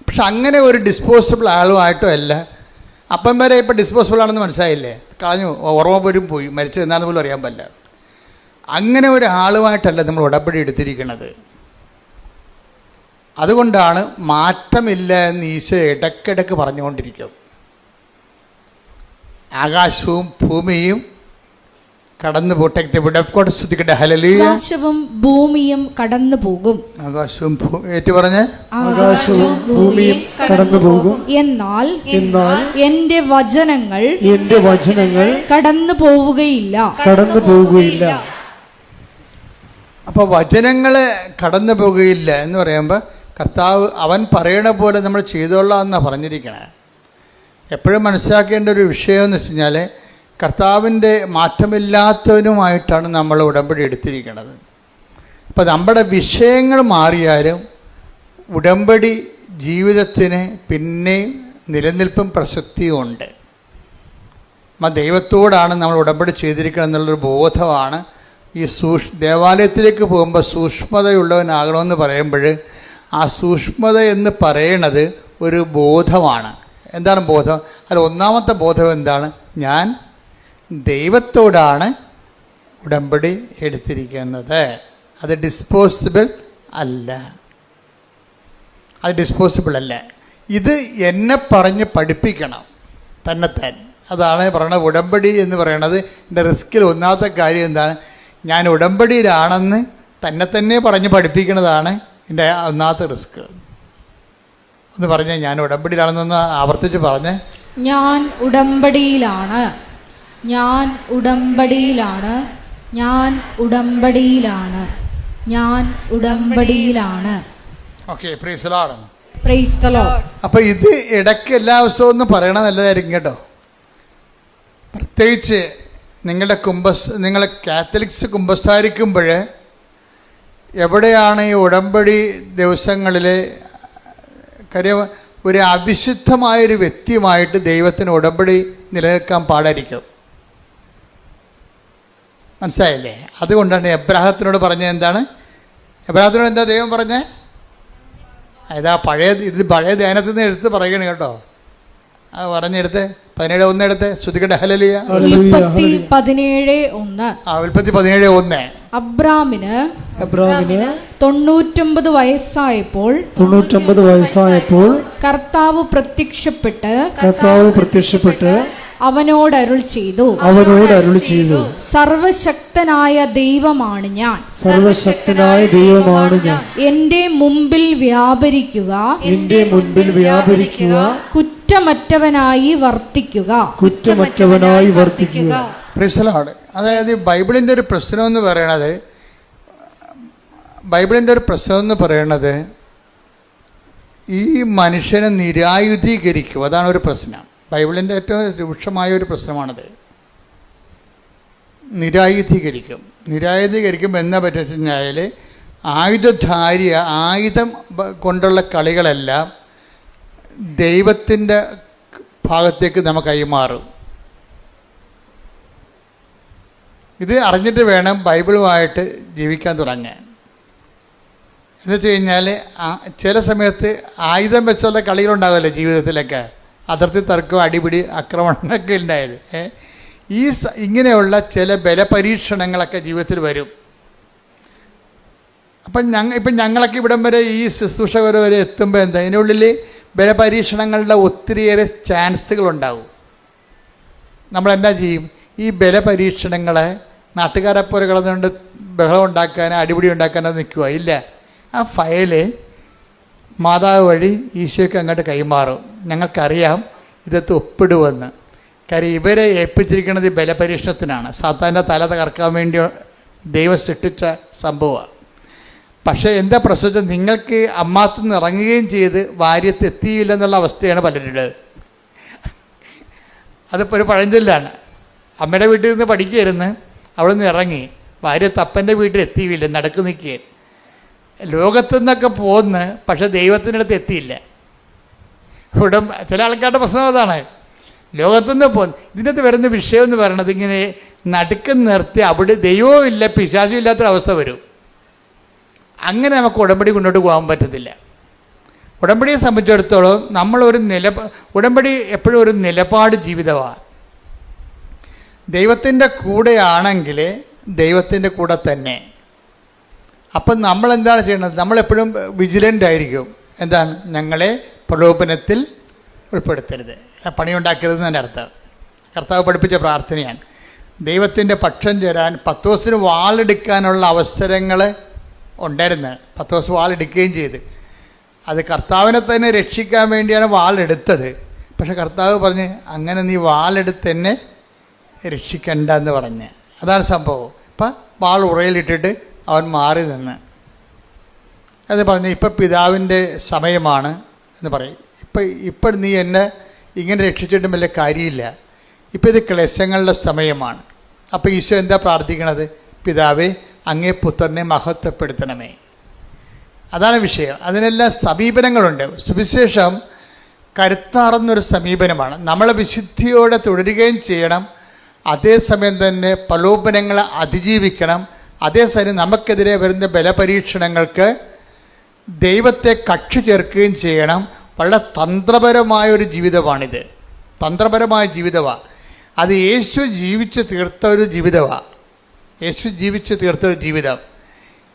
പക്ഷെ അങ്ങനെ ഒരു ഡിസ്പോസിബിൾ ആളുമായിട്ടോ അല്ല. അപ്പം വരെ ഇപ്പം ഡിസ്പോസിബിൾ ആണെന്ന് മനസ്സിലായില്ലേ, കളഞ്ഞു, ഓർമ്മ പോലും പോയി, മരിച്ചത് എന്താണെന്ന് പോലും അറിയാൻ പറ്റില്ല. അങ്ങനെ ഒരാളുമായിട്ടല്ല നമ്മൾ ഉടമ്പടി എടുത്തിരിക്കുന്നത്. അതുകൊണ്ടാണ് മാറ്റമില്ല എന്ന് ഈശോ ഇടയ്ക്കിടയ്ക്ക് പറഞ്ഞുകൊണ്ടിരിക്കും. ആകാശവും ഭൂമിയും കടന്നു പോട്ടെ. ആകാശവും ഭൂമിയും കടന്നു പോകും. ആകാശവും ഏറ്റു പറഞ്ഞ് ആകാശവും ഭൂമിയും കടന്നു പോകും. എന്നാൽ എന്റെ വചനങ്ങൾ കടന്നു പോവുകയില്ല. അപ്പോൾ വചനങ്ങൾ കടന്നു പോകുകയില്ല എന്ന് പറയുമ്പോൾ കർത്താവ് അവൻ പറയണ പോലെ നമ്മൾ ചെയ്തോളാം എന്നാണ് പറഞ്ഞിരിക്കണേ. എപ്പോഴും മനസ്സിലാക്കേണ്ട ഒരു വിഷയം എന്ന് വെച്ച് കഴിഞ്ഞാൽ കർത്താവിൻ്റെ മാറ്റമില്ലാത്തവനുമായിട്ടാണ് നമ്മൾ ഉടമ്പടി എടുത്തിരിക്കുന്നത്. അപ്പോൾ നമ്മുടെ വിഷയങ്ങൾ മാറിയാലും ഉടമ്പടി ജീവിതത്തിന് പിന്നെയും നിലനിൽപ്പും പ്രസക്തിയും ഉണ്ട്. അപ്പം ദൈവത്തോടാണ് നമ്മൾ ഉടമ്പടി ചെയ്തിരിക്കണം എന്നുള്ളൊരു ബോധമാണ് ഈ ദേവാലയത്തിലേക്ക് പോകുമ്പോൾ സൂക്ഷ്മതയുള്ളവനാകണമെന്ന് പറയുമ്പോൾ ആ സൂക്ഷ്മത എന്ന് പറയണത് ഒരു ബോധമാണ്. എന്താണ് ബോധം? അതിൽ ഒന്നാമത്തെ ബോധം എന്താണ്? ഞാൻ ദൈവത്തോടാണ് ഉടമ്പടി എടുത്തിരിക്കുന്നത്. അത് ഡിസ്പോസിബിൾ അല്ല. ഇത് എന്നെ പറഞ്ഞ് പഠിപ്പിക്കണം തന്നെത്താൻ. അതാണ് പറയണത് ഉടമ്പടി എന്ന് പറയണത്. എൻ്റെ റിസ്കിൽ ഒന്നാമത്തെ കാര്യം എന്താണ്? ഞാൻ ഉടമ്പടിയിലാണെന്ന് തന്നെ പറഞ്ഞ് പഠിപ്പിക്കുന്നതാണ് എൻ്റെ ഒന്നാമത്തെ റിസ്ക്. എന്ന് പറഞ്ഞ് ഞാൻ ഉടമ്പടിയിലാണെന്നൊന്ന് ആവർത്തിച്ച് പറഞ്ഞ്. ഞാൻ ഉടമ്പടിയിലാണ്, ഞാൻ ഉടമ്പടിയിലാണ്, ഞാൻ ഉടമ്പടിയിലാണ്, ഞാൻ ഉടമ്പടിയിലാണ്. Okay, praise the lord. Praise the lord. അപ്പോൾ ഇത് ഇടയ്ക്ക് എല്ലാ ദിവസവും ഒന്ന് പറയണത് നല്ലതായിരിക്കും കേട്ടോ. പ്രത്യേകിച്ച് നിങ്ങൾ കാത്തലിക്സ് കുമ്പസാരിക്കുമ്പോൾ എവിടെയാണ് ഈ ഉടമ്പടി ദിവസങ്ങളിൽ കാര്യം ഒരു അവിശുദ്ധമായൊരു വ്യക്തിയുമായിട്ട് ദൈവത്തിന് ഉടമ്പടി നിലനിൽക്കാൻ പാടായിരിക്കും. മനസ്സിലായില്ലേ? അതുകൊണ്ടാണ് എബ്രാഹത്തിനോട് പറഞ്ഞത്. എന്താണ് എബ്രാഹത്തിനോട് എന്താ ദൈവം പറഞ്ഞത്? അതാ ഇത് പഴയ ധ്യാനത്തിൽ നിന്ന് എടുത്ത് പറയണം കേട്ടോ. അത് പറഞ്ഞെടുത്ത് 17:1 എടുത്ത് ശ്രുതികട്ടെ. ഹല്ലേലൂയ. ഉൽപ്പത്തി 17:1. ഉൽപ്പത്തി 17:1. അബ്രാമിന് 99 വയസ്സായപ്പോൾ കർത്താവ് പ്രത്യക്ഷപ്പെട്ട് അവനോട് അരുൾ ചെയ്തു, സർവശക്തനായ ദൈവമാണ് ഞാൻ, എന്റെ മുമ്പിൽ വ്യാപരിക്കുക, കുറ്റമറ്റവനായി വർത്തിക്കുക. Praise the lord. അതായത് ബൈബിളിൻ്റെ ഒരു പ്രശ്നം എന്ന് പറയണത് ഈ മനുഷ്യനെ നിരായുധീകരിക്കും. അതാണ് ഒരു പ്രശ്നം. ബൈബിളിൻ്റെ ഏറ്റവും രൂക്ഷമായ ഒരു പ്രശ്നമാണത്. നിരായുധീകരിക്കുമ്പോൾ എന്നാ പറ്റുക കഴിഞ്ഞാൽ ആയുധം കൊണ്ടുള്ള കളികളെല്ലാം ദൈവത്തിൻ്റെ ഭാഗത്തേക്ക് നമുക്ക് കൈമാറും. ഇത് അറിഞ്ഞിട്ട് വേണം ബൈബിളുമായിട്ട് ജീവിക്കാൻ തുടങ്ങാൻ. എന്ന് വെച്ച് കഴിഞ്ഞാൽ ചില സമയത്ത് ആയുധം വെച്ചുള്ള കളികളുണ്ടാകുമല്ലോ ജീവിതത്തിലൊക്കെ. അതിർത്തി തർക്കം, അടിപിടി, ആക്രമണങ്ങളൊക്കെ ഉണ്ടായത്. ഇങ്ങനെയുള്ള ചില ബലപരീക്ഷണങ്ങളൊക്കെ ജീവിതത്തിൽ വരും. ഇപ്പം ഞങ്ങളൊക്കെ ഇവിടം വരെ ഈ ശുശ്രൂഷ വരെ എത്തുമ്പോൾ എന്താ ഇതിനുള്ളിൽ ബലപരീക്ഷണങ്ങളുടെ ഒത്തിരിയേറെ ചാൻസുകളുണ്ടാവും. നമ്മളെന്നാ ചെയ്യും? ഈ ബലപരീക്ഷണങ്ങളെ നാട്ടുകാരെപ്പോലെ കിടന്നുകൊണ്ട് ബഹളം ഉണ്ടാക്കാനോ അടിപിടി ഉണ്ടാക്കാനോ നിൽക്കുക ഇല്ല. ആ ഫയല് മാതാവ് വഴി ഈശോയ്ക്ക് അങ്ങോട്ട് കൈമാറും. ഞങ്ങൾക്കറിയാം ഇതൊക്കെ ഒപ്പിടുമെന്ന്. കാര്യം ഇവരെ ഏൽപ്പിച്ചിരിക്കുന്നത് ഈ ബലപരീക്ഷണത്തിനാണ്. സാത്താൻ്റെ തല തകർക്കാൻ വേണ്ടി ദൈവം സൃഷ്ടിച്ച സംഭവമാണ്. പക്ഷേ എന്താ പ്രശ്നം? നിങ്ങൾക്ക് അമ്മാത്തു നിന്ന് ഇറങ്ങുകയും ചെയ്ത് വാര്യത്ത് എത്തിയില്ലെന്നുള്ള അവസ്ഥയാണ് പലരുടെ. അതിപ്പോൾ ഒരു പഴഞ്ചൊല്ലാണ്. അമ്മയുടെ വീട്ടിൽ നിന്ന് പഠിക്കുകയായിരുന്നു, അവിടെ നിന്ന് ഇറങ്ങി വാര്യത്ത് അപ്പൻ്റെ വീട്ടിൽ എത്തിയില്ല, നടക്കു നിൽക്കുകയാണ്. ലോകത്തു നിന്നൊക്കെ പോന്ന്, പക്ഷെ ദൈവത്തിൻ്റെ അടുത്ത് എത്തിയില്ല. ഇവിടെ ചില ആൾക്കാരുടെ പ്രശ്നം അതാണ്. ലോകത്തുനിന്ന് പോന്ന്. ഇതിനകത്ത് വരുന്ന വിഷയം എന്ന് പറയണത് ഇങ്ങനെ നടുക്കം നിർത്തി അവിടെ ദൈവവും ഇല്ല പിശാചും ഇല്ലാത്തൊരവസ്ഥ വരും. അങ്ങനെ നമുക്ക് ഉടമ്പടി മുന്നോട്ട് പോകാൻ പറ്റത്തില്ല. ഉടമ്പടിയെ സംബന്ധിച്ചിടത്തോളം നമ്മളൊരു ഉടമ്പടി എപ്പോഴും ഒരു നിലപാട് ജീവിതമാണ്. ദൈവത്തിൻ്റെ കൂടെയാണെങ്കിൽ ദൈവത്തിൻ്റെ കൂടെ തന്നെ. അപ്പം നമ്മളെന്താണ് ചെയ്യേണ്ടത്? നമ്മളെപ്പോഴും വിജിലൻ്റ് ആയിരിക്കും. എന്താണ്? ഞങ്ങളെ പ്രലോഭനത്തിൽ ഉൾപ്പെടുത്തരുത്, പണിയുണ്ടാക്കരുത് എൻ്റെ അർത്ഥം. കർത്താവ് പഠിപ്പിച്ച പ്രാർത്ഥനയാണ്. ദൈവത്തിൻ്റെ പക്ഷം ചേരാൻ പത്രോസിന് വാളെടുക്കാനുള്ള അവസരങ്ങൾ ഉണ്ടായിരുന്നു. പത്രോസ് വാളെടുക്കുകയും ചെയ്ത്. അത് കർത്താവിനെ തന്നെ രക്ഷിക്കാൻ വേണ്ടിയാണ് വാളെടുത്തത്. പക്ഷെ കർത്താവ് പറഞ്ഞ് അങ്ങനെ നീ വാളെടുത്ത് എന്നെ രക്ഷിക്കണ്ട എന്ന് പറഞ്ഞ്. അതാണ് സംഭവം. ഇപ്പം വാൾ ഉറയിലിട്ടിട്ട് അവൻ മാറി നിന്ന് അത് പറഞ്ഞ് ഇപ്പം പിതാവിൻ്റെ സമയമാണ് എന്ന് പറയും. ഇപ്പം നീ എന്നെ ഇങ്ങനെ രക്ഷിച്ചിട്ടും വലിയ കാര്യമില്ല, ഇപ്പം ഇത് ക്ലേശങ്ങളുടെ സമയമാണ്. അപ്പോൾ ഈശോ എന്താ പ്രാർത്ഥിക്കണത്? പിതാവേ, അങ്ങേ പുത്രനെ മഹത്വപ്പെടുത്തണമേ. അതാണ് വിഷയം. അതിനെല്ലാം സമീപനങ്ങളുണ്ട്. സുവിശേഷം കരുത്താർന്നൊരു സമീപനമാണ്. നമ്മളെ വിശുദ്ധിയോടെ തുടരുകയും ചെയ്യണം, അതേസമയം തന്നെ പ്രലോഭനങ്ങളെ അതിജീവിക്കണം. അതേസമയം നമുക്കെതിരെ വരുന്ന ബലപരീക്ഷണങ്ങൾക്ക് ദൈവത്തെ കക്ഷി ചേർക്കുകയും ചെയ്യണം. വളരെ തന്ത്രപരമായൊരു ജീവിതമാണിത്. തന്ത്രപരമായ ജീവിതമാണ്. അത് യേശു ജീവിച്ച് തീർത്ത ഒരു ജീവിതമാണ്. ജീവിതം.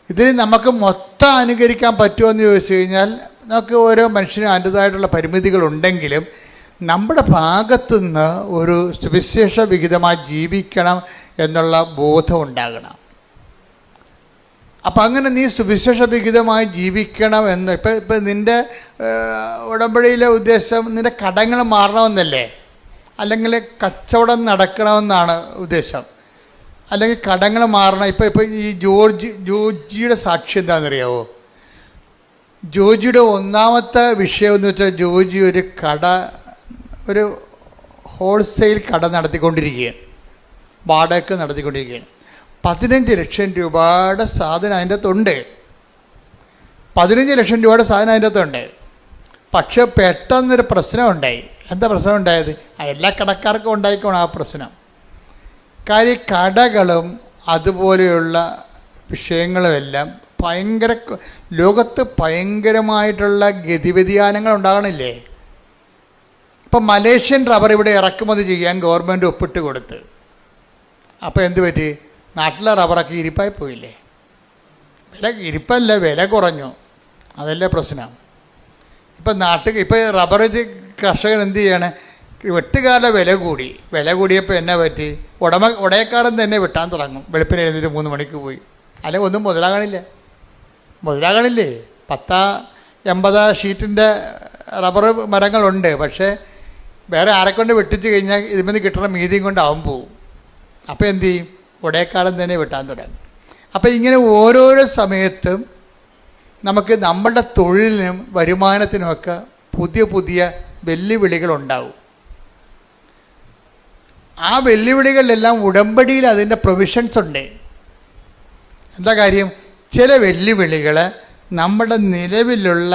ഇതിൽ നമുക്ക് മൊത്തം അനുകരിക്കാൻ പറ്റുമോ എന്ന് ചോദിച്ചു കഴിഞ്ഞാൽ നമുക്ക് ഓരോ മനുഷ്യനും അതിൻ്റെതായിട്ടുള്ള പരിമിതികളുണ്ടെങ്കിലും നമ്മുടെ ഭാഗത്തുനിന്ന് ഒരു സുവിശേഷ വിഹിതമായി ജീവിക്കണം എന്നുള്ള ബോധം ഉണ്ടാകണം. അപ്പം അങ്ങനെ നീ സുവിശേഷവിഹിതമായി ജീവിക്കണം എന്ന് ഇപ്പം നിൻ്റെ ഉടമ്പടിയിലെ ഉദ്ദേശം നിൻ്റെ കടങ്ങൾ മാറണമെന്നല്ലേ, അല്ലെങ്കിൽ കച്ചവടം നടക്കണമെന്നാണ് ഉദ്ദേശം, അല്ലെങ്കിൽ കടങ്ങൾ മാറണം. ഇപ്പം ഈ ജോജിയുടെ സാക്ഷി എന്താണെന്നറിയാവോ? ജോജിയുടെ ഒന്നാമത്തെ വിഷയം എന്ന് വെച്ചാൽ ജോജി ഒരു ഹോൾസെയിൽ കട നടത്തിക്കൊണ്ടിരിക്കുകയാണ്, വാടക നടത്തിക്കൊണ്ടിരിക്കുകയാണ്. 15 ലക്ഷം രൂപയുടെ സാധനം അതിൻ്റെ അകത്തുണ്ട്. 15 ലക്ഷം രൂപയുടെ സാധനം അതിൻ്റെ അകത്തുണ്ട്. പക്ഷെ പെട്ടെന്നൊരു പ്രശ്നമുണ്ടായി. എന്താ പ്രശ്നം ഉണ്ടായത്? എല്ലാ കടക്കാർക്കും ഉണ്ടായിക്കോണം ആ പ്രശ്നം. കാര്യം കടകളും അതുപോലെയുള്ള വിഷയങ്ങളുമെല്ലാം ലോകത്ത് ഭയങ്കരമായിട്ടുള്ള ഗതിവ്യതിയാനങ്ങൾ ഉണ്ടാകണില്ലേ? ഇപ്പം മലേഷ്യൻ റബ്ബർ ഇവിടെ ഇറക്കുമതി ചെയ്യാൻ ഗവൺമെൻറ് ഒപ്പിട്ട് കൊടുത്ത്. അപ്പോൾ എന്ത് പറ്റി? നാട്ടിലെ റബ്ബറൊക്കെ ഇരിപ്പായി പോയില്ലേ? വില കുറഞ്ഞു. അതല്ലേ പ്രശ്നം. ഇപ്പം റബ്ബർ കർഷകൻ എന്ത് ചെയ്യാണ്? വെട്ടുകാരുടെ വില കൂടിയപ്പോൾ എന്നാ പറ്റി? ഉടയക്കാരൻ തന്നെ വെട്ടാൻ തുടങ്ങും. വെളുപ്പിന് എഴുന്നേറ്റ് 3 മണിക്ക് പോയി. അല്ലെങ്കിൽ ഒന്നും മുതലാകണില്ലേ? 80 ഷീറ്റിൻ്റെ റബ്ബർ മരങ്ങളുണ്ട്. പക്ഷേ വേറെ ആരെക്കൊണ്ട് വെട്ടിച്ച് കഴിഞ്ഞാൽ ഇതിൽ കിട്ടുന്ന മീതിയും കൊണ്ട് അവൻ പോവും. അപ്പോൾ എന്ത് ചെയ്യും? ഉടയക്കാരൻ തന്നെ വെട്ടാൻ തുടങ്ങും. അപ്പോൾ ഇങ്ങനെ ഓരോരോ സമയത്തും നമുക്ക് നമ്മളുടെ തൊഴിലിനും വരുമാനത്തിനുമൊക്കെ പുതിയ വെല്ലുവിളികളുണ്ടാവും. ആ വെല്ലുവിളികളിലെല്ലാം ഉടമ്പടിയിൽ അതിൻ്റെ പ്രൊവിഷൻസ് ഉണ്ട്. എന്താ കാര്യം? ചില വെല്ലുവിളികൾ നമ്മുടെ നിലവിലുള്ള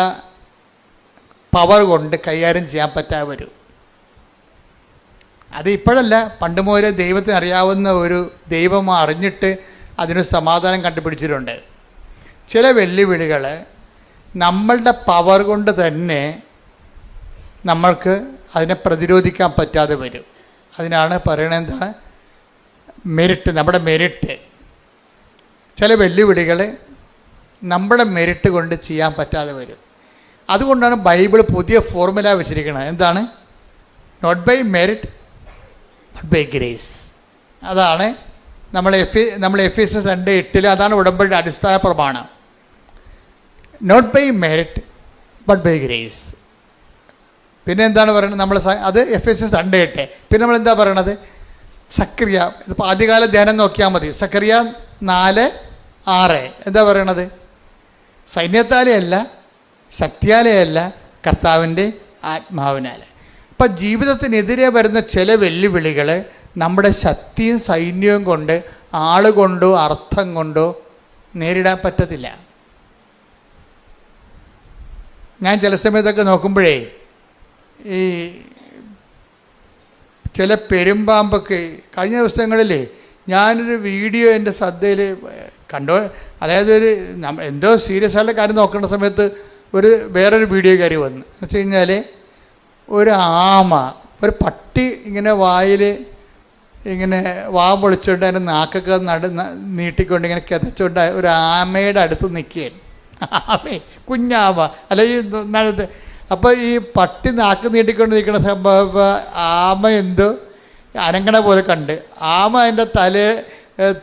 പവർ കൊണ്ട് കൈകാര്യം ചെയ്യാൻ പറ്റാതെ വരും. അത് ഇപ്പോഴല്ല, പണ്ട് മുതലേ ദൈവത്തിന് അറിയാവുന്ന ഒരു ദൈവം അറിഞ്ഞിട്ട് അതിന് സമാധാനം കണ്ടുപിടിച്ചിട്ടുണ്ട്. ചില വെല്ലുവിളികൾ നമ്മളുടെ പവർ കൊണ്ട് തന്നെ നമ്മൾക്ക് അതിനെ പ്രതിരോധിക്കാൻ പറ്റാതെ വരും. അതിനാണ് പറയണത് എന്താണ്? മെരിറ്റ്, നമ്മുടെ മെരിറ്റ്. ചില വെല്ലുവിളികൾ നമ്മുടെ മെരിറ്റ് കൊണ്ട് ചെയ്യാൻ പറ്റാതെ വരും. അതുകൊണ്ടാണ് ബൈബിൾ പുതിയ ഫോർമുല വെച്ചിരിക്കുന്നത്. എന്താണ്? Not by merit but by grace. അതാണ് നമ്മൾ എഫേസ്യസ് 2:8 അതാണ് ഉടമ്പടിയുടെ അടിസ്ഥാന പ്രമാണം. Not by merit but by grace. പിന്നെ എന്താണ് പറയുന്നത്? നമ്മൾ അത് എഫേസ്യസ് 2:8. പിന്നെ നമ്മൾ എന്താ പറയണത്? സക്കറിയ, ഇതിപ്പോൾ ആദ്യകാല ധ്യാനം നോക്കിയാൽ മതി. സക്കറിയ 4:6 എന്താ പറയണത്? സൈന്യത്താലേ അല്ല, ശക്തിയാലേ അല്ല, കർത്താവിൻ്റെ ആത്മാവിനാൽ. അപ്പം ജീവിതത്തിനെതിരെ വരുന്ന ചില വെല്ലുവിളികൾ നമ്മുടെ ശക്തിയും സൈന്യവും കൊണ്ട്, ആളുകൊണ്ടോ അർത്ഥം കൊണ്ടോ നേരിടാൻ പറ്റത്തില്ല. ഞാൻ ചില സമയത്തൊക്കെ നോക്കുമ്പോഴേ ഈ ചില പെരുമ്പാമ്പൊക്കെ കഴിഞ്ഞ ദിവസങ്ങളിൽ ഞാനൊരു വീഡിയോ എൻ്റെ ശ്രദ്ധയിൽ കണ്ടോ. അതായത് എന്തോ സീരിയസ് ആയിട്ടുള്ള കാര്യം നോക്കേണ്ട സമയത്ത് വേറൊരു വീഡിയോ കയറി വന്നു. എന്ന് വെച്ച് കഴിഞ്ഞാൽ ഒരു ആമ, ഒരു പട്ടി ഇങ്ങനെ വായിൽ ഇങ്ങനെ പൊളിച്ചുകൊണ്ട് അതിൻ്റെ നാക്കൊക്കെ നീട്ടിക്കൊണ്ട് ഇങ്ങനെ കിതച്ചുകൊണ്ട് ഒരു ആമയുടെ അടുത്ത് നിൽക്കുകയാണ്. കുഞ്ഞാമ അല്ല ഈ നടുത്ത്. അപ്പോൾ ഈ പട്ടി നാക്ക് നീട്ടിക്കൊണ്ട് നിൽക്കുന്ന സംഭവം ആമ എന്തോ അനങ്ങണ പോലെ കണ്ട് ആമ അതിൻ്റെ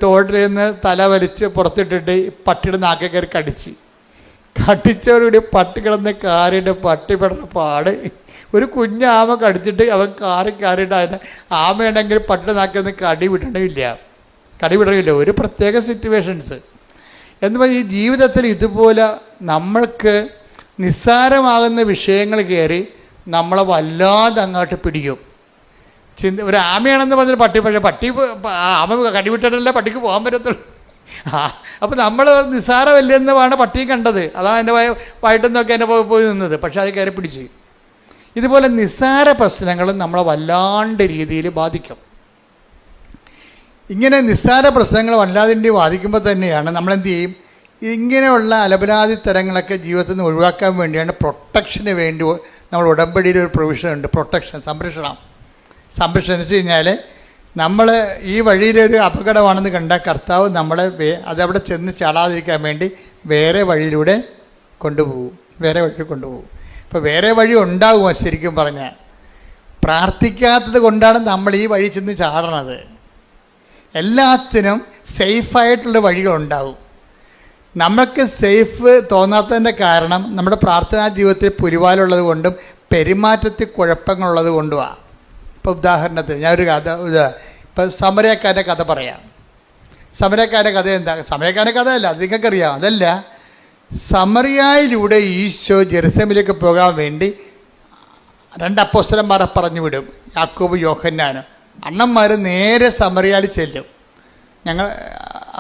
തോട്ടിൽ നിന്ന് തല വലിച്ച് പുറത്തിട്ടിട്ട് പട്ടിയുടെ നാക്കെ കയറി കടിച്ചോടുകൂടി പട്ടി കിടന്ന് കാറിയിട്ട് പട്ടി പെടുന്ന പാട്. ഒരു കുഞ്ഞാമ കടിച്ചിട്ട് അവൻ കാറിയിട്ട് അതിനെ ആമയുണ്ടെങ്കിൽ പട്ടിയുടെ നാക്കിൽ നിന്ന് കടി വിടണില്ല. ഒരു പ്രത്യേക സിറ്റുവേഷൻസ് എന്ന് പറഞ്ഞാൽ ഈ ജീവിതത്തിൽ ഇതുപോലെ നമ്മൾക്ക് നിസ്സാരമാകുന്ന വിഷയങ്ങൾ കയറി നമ്മളെ വല്ലാതെ അങ്ങോട്ട് പിടിക്കും. ഒരു ആമയാണെന്ന് പറഞ്ഞൊരു പട്ടി, പക്ഷേ ആമ കടിവിട്ടിട്ടല്ലേ പട്ടിക്ക് പോകാൻ പറ്റത്തുള്ളൂ. അപ്പോൾ നമ്മൾ നിസ്സാരമല്ലെന്നാണ് പട്ടിയെ കണ്ടത്. അതാണ് എൻ്റെ വൈകിട്ട് നോക്കി എൻ്റെ പോയി നിന്നത്. പക്ഷേ അത് കയറി പിടിച്ച്. ഇതുപോലെ നിസ്സാര പ്രശ്നങ്ങളും നമ്മളെ വല്ലാണ്ട് രീതിയിൽ ബാധിക്കും. ഇങ്ങനെ നിസ്സാര പ്രശ്നങ്ങൾ വല്ലാതിൻ്റെ ബാധിക്കുമ്പോൾ തന്നെയാണ് നമ്മളെന്ത് ചെയ്യും? ഇങ്ങനെയുള്ള അലപലാതി തരങ്ങളൊക്കെ ജീവിതത്തിൽ നിന്ന് ഒഴിവാക്കാൻ വേണ്ടിയാണ് പ്രൊട്ടക്ഷന് വേണ്ടി നമ്മൾ ഉടമ്പടിയിൽ ഒരു പ്രൊവിഷൻ ഉണ്ട്. പ്രൊട്ടക്ഷൻ, സംരക്ഷണം എന്ന് വെച്ച് കഴിഞ്ഞാൽ നമ്മൾ ഈ വഴിയിലൊരു അപകടമാണെന്ന് കണ്ട കർത്താവ് നമ്മളെ അതവിടെ ചെന്ന് ചാടാതിരിക്കാൻ വേണ്ടി വേറെ വഴിയിലൂടെ കൊണ്ടുപോകും. ഇപ്പോൾ വേറെ വഴി ഉണ്ടാകുമോ? ശരിക്കും പറഞ്ഞാൽ പ്രാർത്ഥിക്കാത്തത് കൊണ്ടാണ് നമ്മൾ ഈ വഴി ചെന്ന് ചാടണത്. എല്ലാത്തിനും സേഫായിട്ടുള്ള വഴികളുണ്ടാവും. നമുക്ക് സേഫ് തോന്നാത്തതിൻ്റെ കാരണം നമ്മുടെ പ്രാർത്ഥനാ ജീവിതത്തിൽ പുലിവാലുള്ളത് കൊണ്ടും പെരുമാറ്റത്തിൽ കുഴപ്പങ്ങളുള്ളത് കൊണ്ടുമാണ്. ഇപ്പോൾ ഉദാഹരണത്തിന് ഞാനൊരു കഥ, ഇപ്പം സമരക്കാരൻ്റെ കഥ പറയാം. സമരക്കാരൻ്റെ കഥ എന്താ? സമരക്കാരൻ്റെ കഥയല്ല, അത് നിങ്ങൾക്കറിയാം. അതല്ല, സമറിയായിലൂടെ ഈശോ ജെറുസലേമിലേക്ക് പോകാൻ വേണ്ടി 2 അപ്പോസ്തലന്മാരെ പറഞ്ഞു വിടും, യാക്കോബ് യോഹന്നാനും. അണ്ണന്മാർ നേരെ സമറിയായിൽ ചെല്ലും.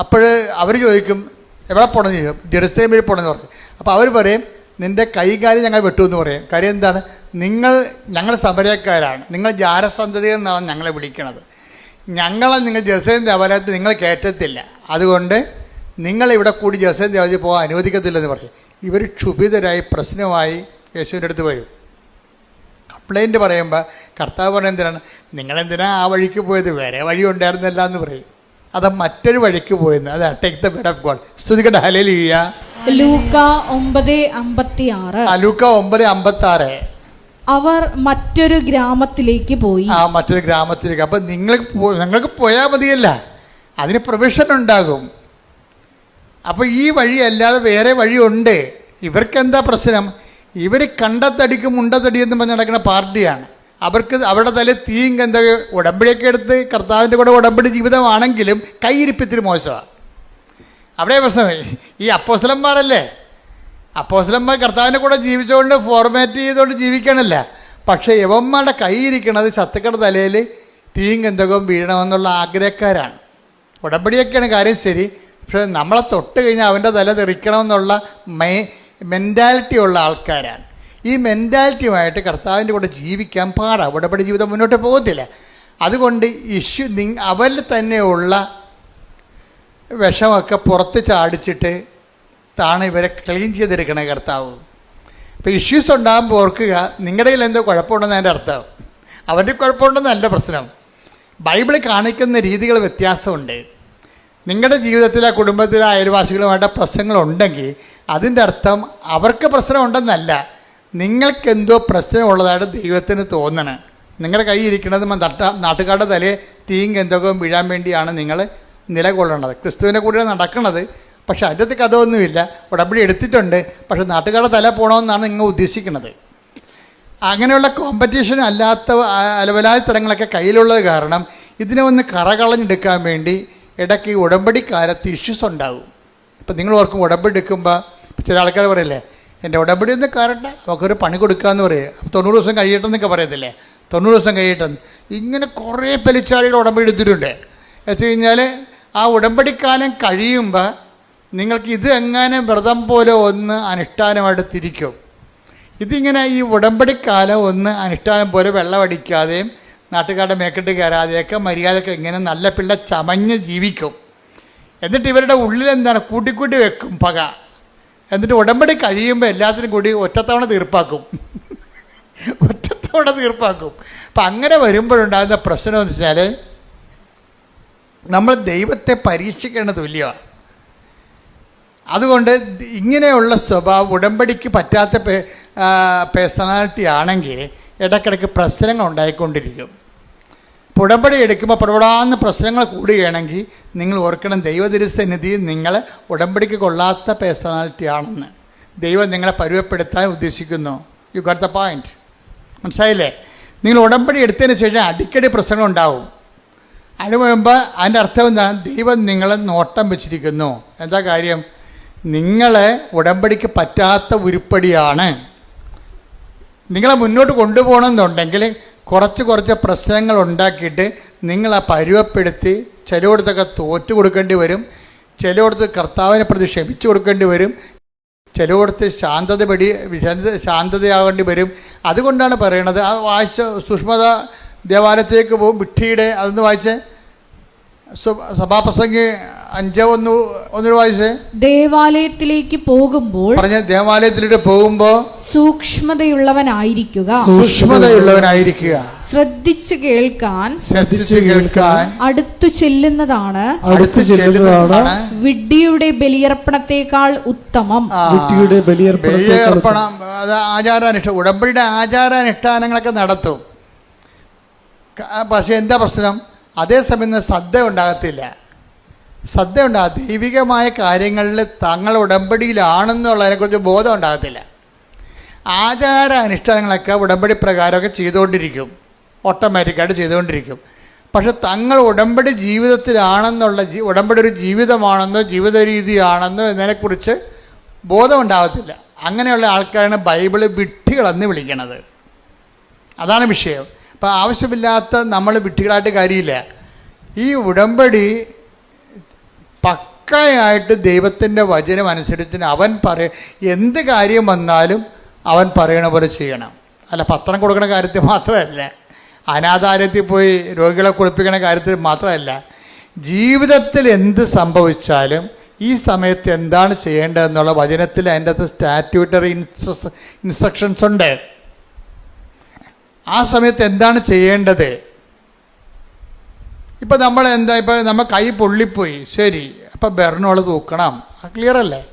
അപ്പോൾ അവർ ചോദിക്കും എവിടെ പോകണമെന്ന് ചോദിക്കും. ജെറുസലേമിൽ പോകണമെന്ന് പറയും. അപ്പോൾ അവർ പറയും നിൻ്റെ കൈകാലം ഞങ്ങൾ വെട്ടുമെന്ന് പറയും. കാര്യം എന്താണ്? ഞങ്ങൾ സമരക്കാരാണ്, നിങ്ങൾ ജാരസന്തതി എന്നാണ് ഞങ്ങളെ വിളിക്കണത്. ഞങ്ങളെ നിങ്ങൾ ജെറുസലേം ദേവാലയത്തിൽ നിങ്ങൾ കയറ്റത്തില്ല, അതുകൊണ്ട് നിങ്ങളിവിടെ കൂടി ജെറുസലേം ദേവാലയത്തിൽ പോകാൻ അനുവദിക്കത്തില്ലെന്ന് പറയും. ഇവർ ക്ഷുഭിതരായി പ്രശ്നമായി യേശുവിൻ്റെ അടുത്ത് വരും. കംപ്ലൈൻറ്റ് പറയുമ്പോൾ കർത്താവ് പറയുന്നത് എന്തിനാണ്? നിങ്ങളെന്തിനാ ആ വഴിക്ക് പോയത്? വേറെ വഴി ഉണ്ടായിരുന്നില്ല എന്ന് പറയും. അത് മറ്റൊരു വഴിക്ക് പോയെന്ന്. അതാണ് take the word of God. സ്തുതിക്കട്ടെ, ഹല്ലേലൂയ. ലൂക്ക 9:56. ലൂക്ക 9:56. അവർ മറ്റൊരു ഗ്രാമത്തിലേക്ക് പോയി. മറ്റൊരു ഗ്രാമത്തിലേക്ക്. അപ്പം നിങ്ങൾക്ക് പോയാൽ മതിയല്ല, അതിന് പ്രൊവിഷൻ ഉണ്ടാകും. അപ്പോൾ ഈ വഴി അല്ലാതെ വേറെ വഴിയുണ്ട്. ഇവർക്കെന്താ പ്രശ്നം? ഇവർ കണ്ടത്തടിക്കും മുണ്ടത്തടി എന്ന് പറഞ്ഞ് നടക്കുന്ന പാർട്ടിയാണ്. അവർക്ക് അവരുടെ തല തീയും എന്താ ഉടമ്പടിയൊക്കെ എടുത്ത് കർത്താവിൻ്റെ കൂടെ ഉടമ്പടി ജീവിതമാണെങ്കിലും കൈയിരിപ്പത്തിരി മോശമാണ്. അവിടെ പ്രശ്നം. ഈ അപ്പോസ്തലന്മാരല്ലേ, അപ്പോസ്തലന്മാർ കർത്താവിൻ്റെ കൂടെ ജീവിച്ചുകൊണ്ട് ഫോർമാറ്റ് ചെയ്തുകൊണ്ട് ജീവിക്കണമല്ല. പക്ഷേ യവന്മാരുടെ കൈയിരിക്കണത് ശത്രുക്കളുടെ തലയിൽ തീയും ഗന്ധകവും വീഴണമെന്നുള്ള ആഗ്രഹക്കാരാണ്. ഉടമ്പടിയൊക്കെയാണ് കാര്യം ശരി, പക്ഷേ നമ്മളെ തൊട്ട് കഴിഞ്ഞാൽ അവൻ്റെ തല തെറിക്കണമെന്നുള്ള മെൻറ്റാലിറ്റി ഉള്ള ആൾക്കാരാണ്. ഈ മെൻറ്റാലിറ്റിയുമായിട്ട് കർത്താവിൻ്റെ കൂടെ ജീവിക്കാൻ പാടാണ്. ഉടമ്പടി ജീവിതം മുന്നോട്ട് പോകത്തില്ല. അതുകൊണ്ട് അവരിൽ തന്നെയുള്ള വിഷമൊക്കെ പുറത്ത് ചാടിച്ചിട്ട് താണ് ഇവരെ ക്ലീൻ ചെയ്തെടുക്കണേ കർത്താവ്. ഇപ്പോൾ ഇഷ്യൂസ് ഉണ്ടാകുമ്പോൾ ഓർക്കുക, നിങ്ങളുടെ കയ്യിൽ എന്തോ കുഴപ്പമുണ്ടെന്ന് അതിൻ്റെ അർത്ഥം. അവൻ്റെ കുഴപ്പമുണ്ടെന്നല്ല പ്രശ്നം. ബൈബിളിൽ കാണിക്കുന്ന രീതികൾ വ്യത്യാസമുണ്ട്. നിങ്ങളുടെ ജീവിതത്തിലെ കുടുംബത്തിലെ അയൽവാസികളുമായിട്ട് പ്രശ്നങ്ങളുണ്ടെങ്കിൽ അതിൻ്റെ അർത്ഥം അവർക്ക് പ്രശ്നമുണ്ടെന്നല്ല, നിങ്ങൾക്കെന്തോ പ്രശ്നമുള്ളതായിട്ട് ദൈവത്തിന് തോന്നണം. നിങ്ങളുടെ കയ്യിൽ ഇരിക്കുന്നത് നാട്ടുകാരുടെ തലയെ തീയും ഗന്ധകവും വീഴാൻ വേണ്ടിയാണ് നിങ്ങൾ നിലകൊള്ളേണ്ടത്. ക്രിസ്തുവിനെ കൂടെ നടക്കുന്നത്. പക്ഷെ അതിൻ്റെ കഥയൊന്നുമില്ല. ഉടമ്പടി എടുത്തിട്ടുണ്ട്, പക്ഷെ നാട്ടുകാരുടെ തല പോകണമെന്നാണ് നിങ്ങൾ ഉദ്ദേശിക്കുന്നത്. അങ്ങനെയുള്ള കോമ്പറ്റീഷൻ അല്ലാത്ത അലവലായ തരങ്ങളൊക്കെ കയ്യിലുള്ളത് കാരണം ഇതിനെ ഒന്ന് കറകളഞ്ഞെടുക്കാൻ വേണ്ടി ഇടയ്ക്ക് ഉടമ്പടിക്കാലത്ത് ഇഷ്യൂസ് ഉണ്ടാകും. ഇപ്പം നിങ്ങൾ ഓർക്കും ഉടമ്പടി എടുക്കുമ്പോൾ ചില ആൾക്കാർ പറയില്ലേ, എൻ്റെ ഉടമ്പടി ഒന്ന് കയറട്ടെ, അവൾക്കൊരു പണി കൊടുക്കാമെന്ന് പറയുക. 90 ദിവസം കഴിയട്ടെന്നൊക്കെ പറയത്തില്ലേ, 90 ദിവസം കഴിയട്ടെന്ന്. ഇങ്ങനെ കുറേ പെലിച്ചാളികൾ ഉടമ്പടി എടുത്തിട്ടുണ്ട്. വെച്ച് കഴിഞ്ഞാൽ ആ ഉടമ്പടിക്കാലം കഴിയുമ്പോൾ നിങ്ങൾക്ക് ഇത് എങ്ങനെ വ്രതം പോലെ ഒന്ന് അനുഷ്ഠാനമായിട്ട് തിരിക്കും. ഇതിങ്ങനെ ഈ ഉടമ്പടിക്കാലം ഒന്ന് അനുഷ്ഠാനം പോലെ വെള്ളമടിക്കാതെയും നാട്ടുകാരുടെ മേക്കെട്ട് കയറാതെയൊക്കെ മര്യാദയൊക്കെ ഇങ്ങനെ നല്ല പിള്ള ചമഞ്ഞ് ജീവിക്കും. എന്നിട്ട് ഇവരുടെ ഉള്ളിലെന്താണ് കൂട്ടിക്കൂട്ടി വെക്കും പക. എന്നിട്ട് ഉടമ്പടി കഴിയുമ്പോൾ എല്ലാത്തിനും കൂടി ഒറ്റത്തവണ തീർപ്പാക്കും. അപ്പം അങ്ങനെ വരുമ്പോഴുണ്ടാകുന്ന പ്രശ്നം എന്ന് വെച്ചാൽ നമ്മൾ ദൈവത്തെ പരീക്ഷിക്കേണ്ട തുല്യമാണ്. അതുകൊണ്ട് ഇങ്ങനെയുള്ള സ്വഭാവം ഉടമ്പടിക്ക് പറ്റാത്ത പേഴ്സണാലിറ്റി ആണെങ്കിൽ ഇടയ്ക്കിടയ്ക്ക് പ്രശ്നങ്ങൾ ഉണ്ടായിക്കൊണ്ടിരിക്കും. ഇപ്പോൾ ഉടമ്പടി എടുക്കുമ്പോൾ പ്രവടാന്ന് പ്രശ്നങ്ങൾ കൂടുകയാണെങ്കിൽ നിങ്ങൾ ഓർക്കണം, ദൈവതിരുസന്നിധി നിങ്ങൾ ഉടമ്പടിക്ക് കൊള്ളാത്ത പേഴ്സണാലിറ്റി ആണെന്ന്. ദൈവം നിങ്ങളെ പരുവപ്പെടുത്താൻ ഉദ്ദേശിക്കുന്നു. You got the point. മനസ്സിലായില്ലേ? നിങ്ങൾ ഉടമ്പടി എടുത്തതിന് ശേഷം അടിക്കടി പ്രശ്നങ്ങളുണ്ടാവും. അതിന് മുമ്പ് അതിൻ്റെ അർത്ഥം എന്താണ്? ദൈവം നിങ്ങളെ നോട്ടം വെച്ചിരിക്കുന്നു. എന്താ കാര്യം? നിങ്ങളെ ഉടമ്പടിക്ക് പറ്റാത്ത ഉരുപ്പടിയാണ്. നിങ്ങളെ മുന്നോട്ട് കൊണ്ടുപോകണമെന്നുണ്ടെങ്കിൽ കുറച്ച് പ്രശ്നങ്ങൾ ഉണ്ടാക്കിയിട്ട് നിങ്ങളെ പരുവപ്പെടുത്തി ചിലയിടത്തൊക്കെ തോറ്റു കൊടുക്കേണ്ടി വരും, ചിലയിടത്ത് കർത്താവിനെ പ്രതി ക്ഷമിച്ചു കൊടുക്കേണ്ടി വരും, ചിലയിടത്ത് ശാന്തതയാകേണ്ടി വരും. അതുകൊണ്ടാണ് പറയണത്. ആ വായിച്ച സുഷ്മത ദേവാലയത്തിലേക്ക് പോകും, വിട്ടിയുടെ അതൊന്ന് വായിച്ച് സഭാപ്രസംഗി 5:1 വായിച്ചേ. ദേവാലയത്തിലേക്ക് പോകുമ്പോൾ പറഞ്ഞ ദേവാലയത്തിലേക്ക് പോകുമ്പോൾ സൂക്ഷ്മതയുള്ളവനായിരിക്കുക, ശ്രദ്ധിച്ചു കേൾക്കാൻ അടുത്തു ചെല്ലുന്നതാണ് വിഡ്ഢിയുടെ ബലിയർപ്പണത്തെക്കാൾ ഉത്തമം. ബലിയർപ്പണം ആചാരാനുഷ്ഠാനം, ഉടമ്പടിയുടെ ആചാരാനുഷ്ഠാനങ്ങളൊക്കെ നടത്തും. പക്ഷെ എന്താ പ്രശ്നം? അതേസമയം ശ്രദ്ധ ഉണ്ടാകത്തില്ല. ശ്രദ്ധയുണ്ട്. ദൈവികമായ കാര്യങ്ങളിൽ തങ്ങൾ ഉടമ്പടിയിലാണെന്നുള്ളതിനെക്കുറിച്ച് ബോധം ഉണ്ടാകത്തില്ല. ആചാര അനുഷ്ഠാനങ്ങളൊക്കെ ഉടമ്പടി പ്രകാരമൊക്കെ ചെയ്തുകൊണ്ടിരിക്കും, ഓട്ടോമാറ്റിക്കായിട്ട് ചെയ്തുകൊണ്ടിരിക്കും. പക്ഷെ തങ്ങൾ ഉടമ്പടി ജീവിതത്തിലാണെന്നുള്ള ഉടമ്പടി ഒരു ജീവിതമാണെന്നോ ജീവിത രീതിയാണെന്നോ എന്നതിനെക്കുറിച്ച് ബോധം ഉണ്ടാകത്തില്ല. അങ്ങനെയുള്ള ആൾക്കാരാണ് ബൈബിള് വിഡ്ഢികളെന്ന് വിളിക്കണത്. അതാണ് വിഷയം. അപ്പം ആവശ്യമില്ലാത്ത നമ്മൾ വിഡ്ഢികളായിട്ട് കാര്യമില്ല. ഈ ഉടമ്പടി പക്കയായിട്ട് ദൈവത്തിൻ്റെ വചനം അനുസരിച്ച് അവൻ എന്ത് കാര്യം വന്നാലും അവൻ പറയണ പോലെ ചെയ്യണം. അല്ല പത്രം കൊടുക്കുന്ന കാര്യത്തിൽ മാത്രമല്ല, അനാഥാലയത്തിൽ പോയി രോഗികളെ കുളിപ്പിക്കുന്ന കാര്യത്തിൽ മാത്രമല്ല, ജീവിതത്തിൽ എന്ത് സംഭവിച്ചാലും ഈ സമയത്ത് എന്താണ് ചെയ്യേണ്ടതെന്നുള്ള വചനത്തിൽ അതിൻ്റെ അകത്ത് സ്റ്റാറ്റ്യൂട്ടറി ഇൻസ്ട്രക്ഷൻസ് ഉണ്ട്. ആ സമയത്ത് എന്താണ് ചെയ്യേണ്ടത്? ഇപ്പം നമ്മൾ നമ്മൾ കൈ പൊള്ളിപ്പോയി, ശരി, അപ്പം ബെർണോൾ തൂക്കണം, ക്ലിയർ അല്ലേ?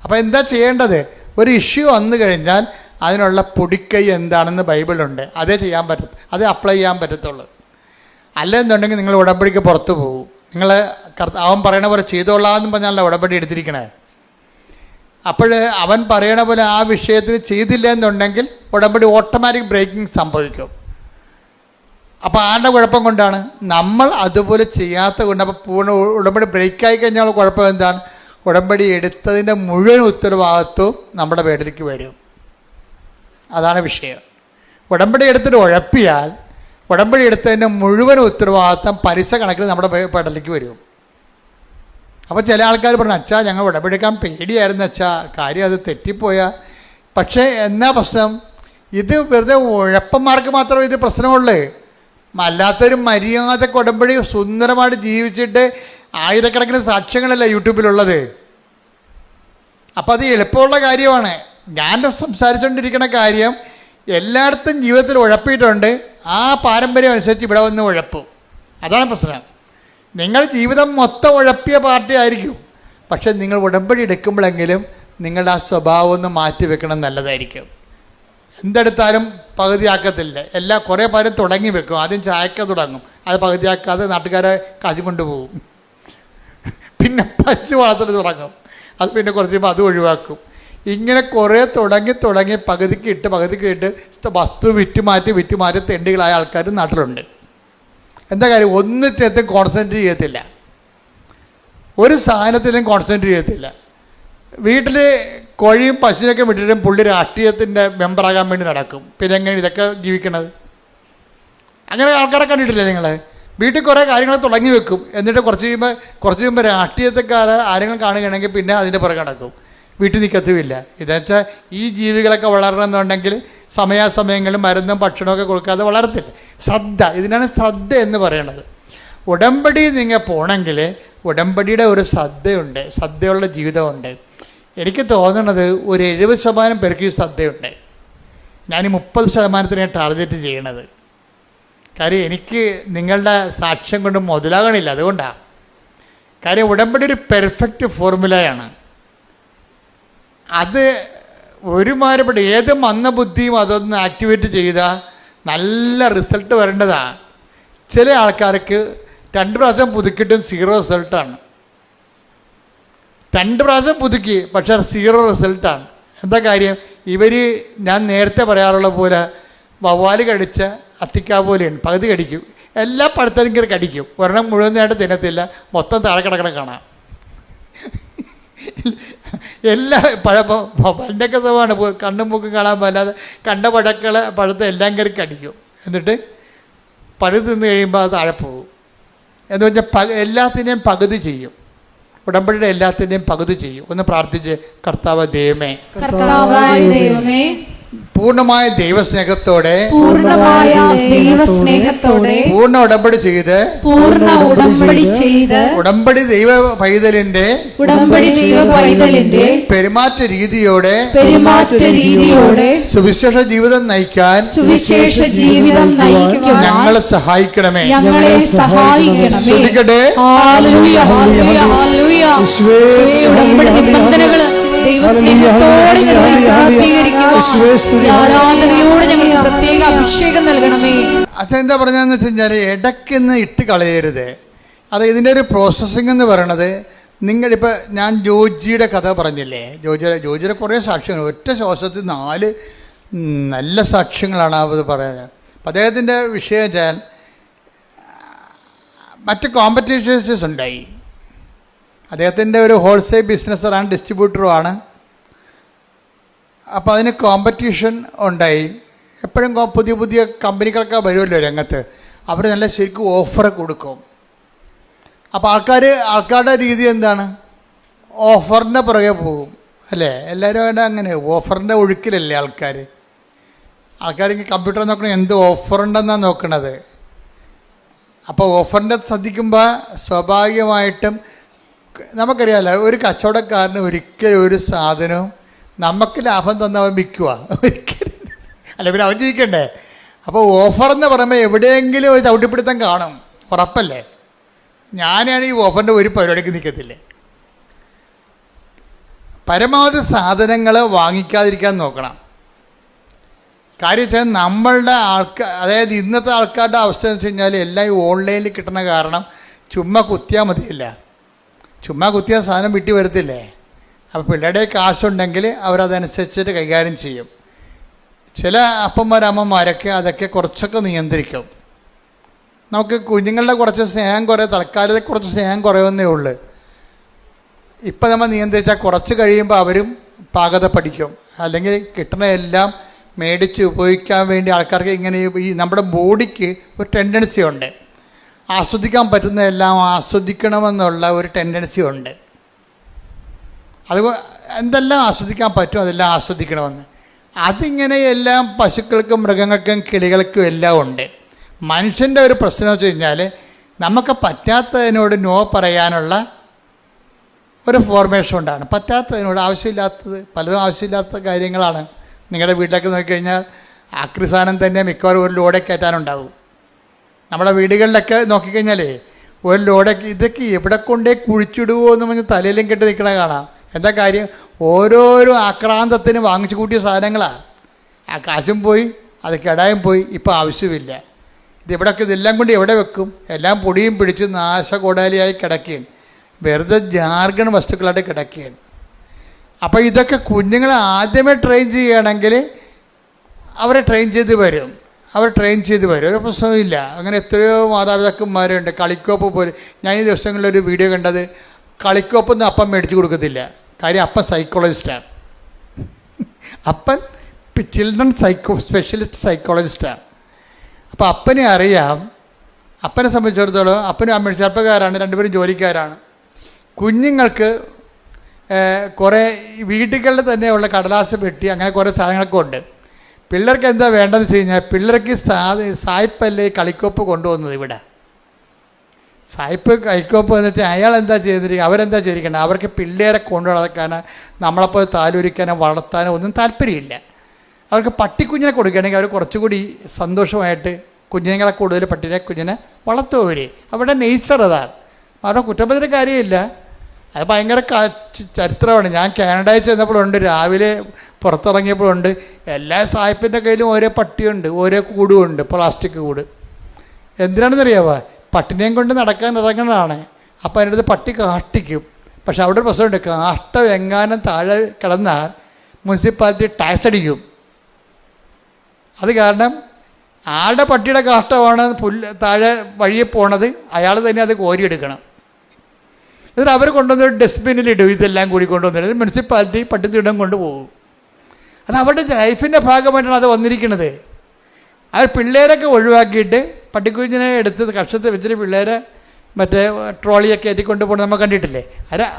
അപ്പം എന്താ ചെയ്യേണ്ടത്? ഒരു ഇഷ്യൂ വന്നു കഴിഞ്ഞാൽ അതിനുള്ള പൊടിക്കൈ എന്താണെന്ന് ബൈബിളുണ്ട്, അതേ ചെയ്യാൻ പറ്റും, അതേ അപ്ലൈ ചെയ്യാൻ പറ്റത്തുള്ളൂ. അല്ലെന്നുണ്ടെങ്കിൽ നിങ്ങൾ ഉടമ്പടിക്ക് പുറത്തു പോകും. നിങ്ങൾ അവൻ പറയണ പോലെ ചെയ്തോളാമെന്ന് പറഞ്ഞാലല്ല ഉടമ്പടി എടുത്തിരിക്കണേ. അപ്പോൾ അവൻ പറയണ പോലെ ആ വിഷയത്തിൽ ചെയ്തില്ല എന്നുണ്ടെങ്കിൽ ഉടമ്പടി ഓട്ടോമാറ്റിക് ബ്രേക്കിംഗ് സംഭവിക്കും. അപ്പോൾ ആരുടെ കുഴപ്പം കൊണ്ടാണ്? നമ്മൾ അതുപോലെ ചെയ്യാത്ത കൊണ്ട്. അപ്പോൾ പൂർണ്ണ ഉടമ്പടി ബ്രേക്കായി കഴിഞ്ഞാൽ കുഴപ്പം എന്താണ്? ഉടമ്പടി എടുത്തതിൻ്റെ മുഴുവൻ ഉത്തരവാദിത്വവും നമ്മുടെ പേരിലേക്ക് വരും. അതാണ് വിഷയം. ഉടമ്പടി എടുത്തിട്ട് ഉഴപ്പിയാൽ ഉടമ്പടി എടുത്തതിൻ്റെ മുഴുവൻ ഉത്തരവാദിത്വം പലിശ കണക്കിൽ നമ്മുടെ പേരിലേക്ക് വരും. അപ്പോൾ ചില ആൾക്കാർ പറഞ്ഞു, അച്ഛാ ഞങ്ങൾ ഉടമ്പടി എടുക്കാൻ പേടിയായിരുന്നു അച്ഛാ, കാര്യം അത് തെറ്റിപ്പോയാൽ. പക്ഷേ എന്നാ പ്രശ്നം? ഇത് വെറുതെ ഉഴപ്പന്മാർക്ക് മാത്രമേ ഇത് പ്രശ്നമുള്ളൂ. അല്ലാത്തൊരു മര്യാദക്ക് ഉടമ്പടി സുന്ദരമായിട്ട് ജീവിച്ചിട്ട് ആയിരക്കണക്കിന് സാക്ഷ്യങ്ങളല്ല യൂട്യൂബിലുള്ളത്. അപ്പം അത് എളുപ്പമുള്ള കാര്യമാണ്. ഞാൻ സംസാരിച്ചുകൊണ്ടിരിക്കുന്ന കാര്യം എല്ലായിടത്തും ജീവിതത്തിൽ ഉഴപ്പിയിട്ടുണ്ട്. ആ പാരമ്പര്യം അനുസരിച്ച് ഇവിടെ വന്ന് ഉഴപ്പും. അതാണ് പ്രശ്നം. നിങ്ങൾ ജീവിതം മൊത്തം ഉഴപ്പിയ പാർട്ടി ആയിരിക്കും. പക്ഷെ നിങ്ങൾ ഉടമ്പടി എടുക്കുമ്പോഴെങ്കിലും നിങ്ങളുടെ ആ സ്വഭാവം ഒന്ന് മാറ്റി വെക്കണം, നല്ലതായിരിക്കും. എന്തെടുത്താലും പകുതിയാക്കത്തില്ല. കുറേ പേരും തുടങ്ങി വെക്കും. ആദ്യം ചായക്ക തുടങ്ങും, അത് പകുതിയാക്കാതെ നാട്ടുകാരെ കാശ് കൊണ്ടുപോകും. പിന്നെ പശു വളർത്തൽ തുടങ്ങും, അത് പിന്നെ കുറച്ച് കഴിയുമ്പോൾ അത് ഒഴിവാക്കും. ഇങ്ങനെ കുറേ തുടങ്ങി പകുതിക്ക് ഇട്ട് വസ്തു വിറ്റുമാറ്റി തെണ്ടികളായ ആൾക്കാർ നാട്ടിലുണ്ട്. എന്താ കാര്യം? ഒന്നിനകത്തും കോൺസെൻട്രേറ്റ് ചെയ്യത്തില്ല, ഒരു സാധനത്തിലും കോൺസെൻട്രേറ്റ് ചെയ്യത്തില്ല. വീട്ടിൽ കോഴിയും പശുവിനൊക്കെ വിട്ടിട്ടും പുള്ളി രാഷ്ട്രീയത്തിൻ്റെ മെമ്പറാകാൻ വേണ്ടി നടക്കും. പിന്നെ എങ്ങനെ ഇതൊക്കെ ജീവിക്കണത്? അങ്ങനെ ആൾക്കാരെ കണ്ടിട്ടില്ലേ നിങ്ങൾ? വീട്ടിൽ കുറേ കാര്യങ്ങൾ തുടങ്ങി വെക്കും, എന്നിട്ട് കുറച്ച് കഴിയുമ്പോൾ രാഷ്ട്രീയത്തെക്കാരെ ആരെങ്കിലും കാണുകയാണെങ്കിൽ പിന്നെ അതിൻ്റെ പുറകെ നടക്കും, വീട്ടിൽ നിൽക്കത്തുമില്ല. ഇതെന്നുവെച്ചാൽ ഈ ജീവികളൊക്കെ വളരണമെന്നുണ്ടെങ്കിൽ സമയാസമയങ്ങളിൽ മരുന്നും ഭക്ഷണമൊക്കെ കൊടുക്കാതെ വളരത്തില്ല. ശ്രദ്ധ, ഇതിനാണ് ശ്രദ്ധ എന്ന് പറയുന്നത്. ഉടമ്പടി നിങ്ങൾ പോകണമെങ്കിൽ ഉടമ്പടിയുടെ ഒരു ശ്രദ്ധയുണ്ട്, ശ്രദ്ധയുള്ള ജീവിതമുണ്ട്. എനിക്ക് തോന്നുന്നത് ഒരു 70% പേർക്ക് ഈ ശ്രദ്ധയുണ്ട്. ഞാൻ 30% ടാർഗറ്റ് ചെയ്യണത്. കാര്യം എനിക്ക് നിങ്ങളുടെ സാക്ഷ്യം കൊണ്ട് മുതലാകണില്ല, അതുകൊണ്ടാണ്. കാര്യം ഉടമ്പടി ഒരു പെർഫെക്റ്റ് ഫോർമുലയാണ്. അത് ഒരുമാതിരിപ്പെട്ട ഏത് മന്ദബുദ്ധിയും അതൊന്ന് ആക്ടിവേറ്റ് ചെയ്താൽ നല്ല റിസൾട്ട് വരേണ്ടതാണ്. ചില ആൾക്കാർക്ക് 2 പ്രാവശ്യം പുതുക്കിയിട്ടും 0 റിസൾട്ടാണ്. 2 പ്രാവശ്യം പുതുക്കി, പക്ഷേ 0 റിസൾട്ടാണ്. എന്താ കാര്യം? ഞാൻ നേരത്തെ പറയാറുള്ള പോലെ വവ്വാല് കടിച്ച അത്തിക്കാ പോലെയാണ്, പകുതി കടിക്കും, എല്ലാ പഴുത്തരിക്കും കടിക്കും, ഒരെണ്ണം മുഴുവനായിട്ട് തിന്നത്തില്ല, മൊത്തം താഴെ കിടക്കണം കാണാം. എല്ലാ പല്ലൊക്കെ സ്വഭാവമാണ്, കണ്ണും മൂക്കും കാണാൻ പറ്റാതെ കണ്ട പഴത്തെ എല്ലാം കയറി കടിക്കും. എന്നിട്ട് പഴുത് തിന്ന് കഴിയുമ്പോൾ അത് താഴെ പോകും. എന്ന് വെച്ചാൽ എല്ലാത്തിനെയും പകുതി ചെയ്യും. ഉടമ്പടിയുടെ എല്ലാത്തിൻ്റെയും പകുതി ചെയ്യും. ഒന്ന് പ്രാർത്ഥിച്ച്, കർത്താവ് ദൈവമേ, പൂർണ്ണമായ ദൈവസ്നേഹത്തോടെ പൂർണ്ണ ഉടമ്പടി ചെയ്ത് ഉടമ്പടി ദൈവ പൈതലിന്റെ പെരുമാറ്റ രീതിയോടെ സുവിശേഷ ജീവിതം നയിക്കാൻ ഞങ്ങളെ സഹായിക്കണമേ. ശ്രദ്ധിക്കട്ടെ, അച്ഛൻ എന്താ പറഞ്ഞതെന്ന് വെച്ച് കഴിഞ്ഞാൽ ഇടയ്ക്കൊന്ന് ഇട്ട് കളയരുത്. അത് ഇതിൻ്റെ ഒരു പ്രോസസ്സിംഗ് എന്ന് പറയണത്, നിങ്ങളിപ്പോൾ ഞാൻ ജോജിയുടെ കഥ പറഞ്ഞില്ലേ, ജോജിയുടെ കുറേ സാക്ഷ്യങ്ങൾ, ഒറ്റ ശ്വാസത്തിൽ 4 നല്ല സാക്ഷ്യങ്ങളാണ് അത് പറയുന്നത്. അപ്പം അദ്ദേഹത്തിൻ്റെ വിഷയം ഞാൻ മറ്റ് കോമ്പറ്റീഷൻസ് ഉണ്ടായി. അദ്ദേഹത്തിൻ്റെ ഒരു ഹോൾസെയിൽ ബിസിനസ്സറാണ്, ഡിസ്ട്രിബ്യൂട്ടറുമാണ്. അപ്പോൾ അതിന് കോമ്പറ്റീഷൻ ഉണ്ടായി. എപ്പോഴും പുതിയ പുതിയ കമ്പനികളൊക്കെ വരുമല്ലോ രംഗത്ത്, അവർ നല്ല ശരിക്കും ഓഫർ കൊടുക്കും. അപ്പോൾ ആൾക്കാരുടെ രീതി എന്താണ്? ഓഫറിൻ്റെ പുറകെ പോകും അല്ലേ? എല്ലാവരും അങ്ങനെ ഓഫറിൻ്റെ ഒഴുക്കിലല്ലേ ആൾക്കാർ കമ്പ്യൂട്ടർ നോക്കണം, എന്ത് ഓഫറുണ്ടെന്നാണ് നോക്കണത്. അപ്പോൾ ഓഫറിൻ്റെ ശ്രദ്ധിക്കുമ്പോൾ സ്വാഭാവികമായിട്ടും നമുക്കറിയാമല്ലോ, ഒരു കച്ചവടക്കാരന് ഒരിക്കലും ഒരു സാധനവും നമുക്ക് ലാഭം തന്നവൻ വിൽക്കുക ഒരിക്കലും അല്ല, പിന്നെ അവൻ ജയിക്കണ്ടേ. അപ്പോൾ ഓഫർ എന്ന് പറയുമ്പോൾ എവിടെയെങ്കിലും ഒരു ചവിട്ടിപ്പിടുത്തം കാണും, ഉറപ്പല്ലേ? ഞാനാണ് ഈ ഓഫറിൻ്റെ ഒരു പരിപാടിക്ക് നിൽക്കത്തില്ലേ. പരമാവധി സാധനങ്ങൾ വാങ്ങിക്കാതിരിക്കാൻ നോക്കണം. കാര്യം വെച്ചാൽ നമ്മളുടെ അതായത് ഇന്നത്തെ ആൾക്കാരുടെ അവസ്ഥ എന്ന് വെച്ച് കഴിഞ്ഞാൽ എല്ലാം ഈ ഓൺലൈനിൽ കിട്ടുന്ന കാരണം ചുമ്മാ കുത്തിയാൽ മതിയില്ല. ചുമ്മാ കുത്തിയാൽ സാധനം വിട്ടി വരത്തില്ലേ. അപ്പോൾ പിള്ളേരുടെ കാശുണ്ടെങ്കിൽ അവരതനുസരിച്ചിട്ട് കൈകാര്യം ചെയ്യും. ചില അമ്മമാരൊക്കെ അതൊക്കെ കുറച്ചൊക്കെ നിയന്ത്രിക്കും. നമുക്ക് കുഞ്ഞുങ്ങളുടെ കുറച്ച് സ്നേഹം തൽക്കാലത്തെ കുറച്ച് സ്നേഹം കുറയുന്നേ ഉള്ളൂ. ഇപ്പം നമ്മൾ നിയന്ത്രിച്ചാൽ കുറച്ച് കഴിയുമ്പോൾ അവരും പാകത പഠിക്കും. അല്ലെങ്കിൽ കിട്ടണതെല്ലാം മേടിച്ച് ഉപയോഗിക്കാൻ വേണ്ടി ആൾക്കാർക്ക് ഇങ്ങനെ ഈ നമ്മുടെ ബോഡിക്ക് ഒരു ടെൻഡൻസി ഉണ്ട്, ആസ്വദിക്കാൻ പറ്റുന്നതെല്ലാം ആസ്വദിക്കണമെന്നുള്ള ഒരു ടെൻഡൻസി ഉണ്ട്. അത് എന്തെല്ലാം ആസ്വദിക്കാൻ പറ്റും അതെല്ലാം ആസ്വദിക്കണമെന്ന്. അതിങ്ങനെ എല്ലാം പശുക്കൾക്കും മൃഗങ്ങൾക്കും കിളികൾക്കും എല്ലാം ഉണ്ട്. മനുഷ്യൻ്റെ ഒരു പ്രശ്നം വെച്ച് കഴിഞ്ഞാൽ നമുക്ക് പറ്റാത്തതിനോട് നോ പറയാനുള്ള ഒരു ഫോർമേഷൻ ഉണ്ടാണ്. പറ്റാത്തതിനോട് ആവശ്യമില്ലാത്തത് പലതും ആവശ്യമില്ലാത്ത കാര്യങ്ങളാണ്. നിങ്ങളുടെ വീട്ടിലേക്ക് നോക്കിക്കഴിഞ്ഞാൽ ആക്രി സാധനം തന്നെ മിക്കവാറും ഒരു ലോഡേ കയറ്റാനുണ്ടാവും. നമ്മുടെ വീടുകളിലൊക്കെ നോക്കിക്കഴിഞ്ഞാലേ ഒരു ലോഡൊക്കെ ഇതൊക്കെ എവിടെ കൊണ്ടേ കുഴിച്ചിടുവോ എന്ന് പറഞ്ഞ് തലയിലും കെട്ടി നിൽക്കണ കാണാം. എന്താ കാര്യം? ഓരോരോ ആക്രാന്തത്തിന് വാങ്ങിച്ചു കൂട്ടിയ സാധനങ്ങളാണ്. ആ കാശും പോയി, അത് കെടായും പോയി, ഇപ്പോൾ ആവശ്യമില്ല. ഇതെല്ലാം കൊണ്ട് എവിടെ വെക്കും? എല്ലാം പൊടിയും പിടിച്ച് നാശകോടാലിയായി കിടക്കുകയാണ്, വെറുതെ ജാർഗൺ വസ്തുക്കളായിട്ട് കിടക്കുകയാണ്. അപ്പോൾ ഇതൊക്കെ കുഞ്ഞുങ്ങളെ ആദ്യമേ ട്രെയിൻ ചെയ്യുകയാണെങ്കിൽ അവരെ ട്രെയിൻ ചെയ്ത് വരും. ഒരു പ്രശ്നമില്ല. അങ്ങനെ എത്രയോ മാതാപിതാക്കന്മാരുണ്ട്. കളിക്കോപ്പ് പോലും ഞാൻ ഈ ദിവസങ്ങളിലൊരു വീഡിയോ കണ്ടത്, കളിക്കോപ്പൊന്നും അപ്പം മേടിച്ച് കൊടുക്കത്തില്ല. കാര്യം അപ്പൻ സൈക്കോളജിസ്റ്റാണ്. അപ്പൻ ചിൽഡ്രൻ സ്പെഷ്യലിസ്റ്റ് സൈക്കോളജിസ്റ്റാണ്. അപ്പോൾ അപ്പനെ അറിയാം. അപ്പനെ സംബന്ധിച്ചിടത്തോളം അപ്പനും അമ്മയും ചെറുപ്പക്കാരാണ്, രണ്ടുപേരും ജോലിക്കാരാണ്. കുഞ്ഞുങ്ങൾക്ക് കുറേ വീടുകളിൽ തന്നെയുള്ള കടലാസ് പെട്ടി അങ്ങനെ കുറേ സാധനങ്ങളൊക്കെ ഉണ്ട്. പിള്ളേർക്ക് എന്താ വേണ്ടതെന്ന് വെച്ച് കഴിഞ്ഞാൽ, പിള്ളേർക്ക് സായിപ്പല്ലേ കളിക്കോപ്പ് കൊണ്ടുവന്നത്. ഇവിടെ സായിപ്പ് കളിക്കോപ്പ് എന്ന് വെച്ചാൽ അയാൾ എന്താ ചെയ്തിരിക്കുക, അവരെന്താ ചെയ്തിരിക്കണം, അവർക്ക് പിള്ളേരെ കൊണ്ടു നടക്കാനോ നമ്മളെപ്പോൾ താലോലിക്കാനോ വളർത്താനോ ഒന്നും താല്പര്യമില്ല. അവർക്ക് പട്ടിക്കുഞ്ഞിനെ കൊടുക്കുകയാണെങ്കിൽ അവർ കുറച്ചുകൂടി സന്തോഷമായിട്ട് കുഞ്ഞുങ്ങളെ കൂടുതൽ കുഞ്ഞിനെ വളർത്തുവർ. അവരുടെ നേച്ചർ അതാണ്. അവരുടെ കുറ്റപ്പെടുത്തിയ കാര്യമില്ല. അത് ഭയങ്കര ചരിത്രമാണ്. ഞാൻ കാനഡയിൽ ചെന്നപ്പോഴുണ്ട്, രാവിലെ പുറത്തിറങ്ങിയപ്പോഴുണ്ട്, എല്ലാ സായിപ്പിൻ്റെ കയ്യിലും ഓരോ പട്ടിയുണ്ട്, ഓരോ കൂടുമുണ്ട്, പ്ലാസ്റ്റിക് കൂട്. എന്തിനാണെന്നറിയാമോ? പട്ടിനെയും കൊണ്ട് നടക്കാൻ ഇറങ്ങുന്നതാണ്. അപ്പോൾ അതിൻ്റെ അടുത്ത് പട്ടി കാഷ്ടിക്കും. പക്ഷെ അവിടെ ഒരു പ്രശ്നമുണ്ട്, കാഷ്ടം എങ്ങാനും താഴെ കിടന്നാൽ മുനിസിപ്പാലിറ്റി ടാക്സ് അടിക്കും. അത് കാരണം ആളുടെ പട്ടിയുടെ കാഷ്ടമാണ് താഴെ വഴിയെ പോണത്, അയാൾ തന്നെ അത് കോരിയെടുക്കണം. എന്നിട്ട് അവർ കൊണ്ടുവന്നൊരു ഡസ്റ്റ്ബിന്നിലിടും. ഇതെല്ലാം കൂടി കൊണ്ടുവന്നിട്ട് മുനിസിപ്പാലിറ്റി പട്ടിത്തിടം കൊണ്ടുപോകും. അത് അവരുടെ ലൈഫിൻ്റെ ഭാഗമായിട്ടാണ് അത് വന്നിരിക്കുന്നത്. അവർ പിള്ളേരൊക്കെ ഒഴിവാക്കിയിട്ട് പട്ടിക്കുഞ്ഞിനെ എടുത്ത് കക്ഷത്തിൽ വെച്ചിട്ട് പിള്ളേരെ മറ്റേ ട്രോളിയൊക്കെ ഏറ്റിക്കൊണ്ട് പോകുന്നത് നമ്മൾ കണ്ടിട്ടില്ലേ.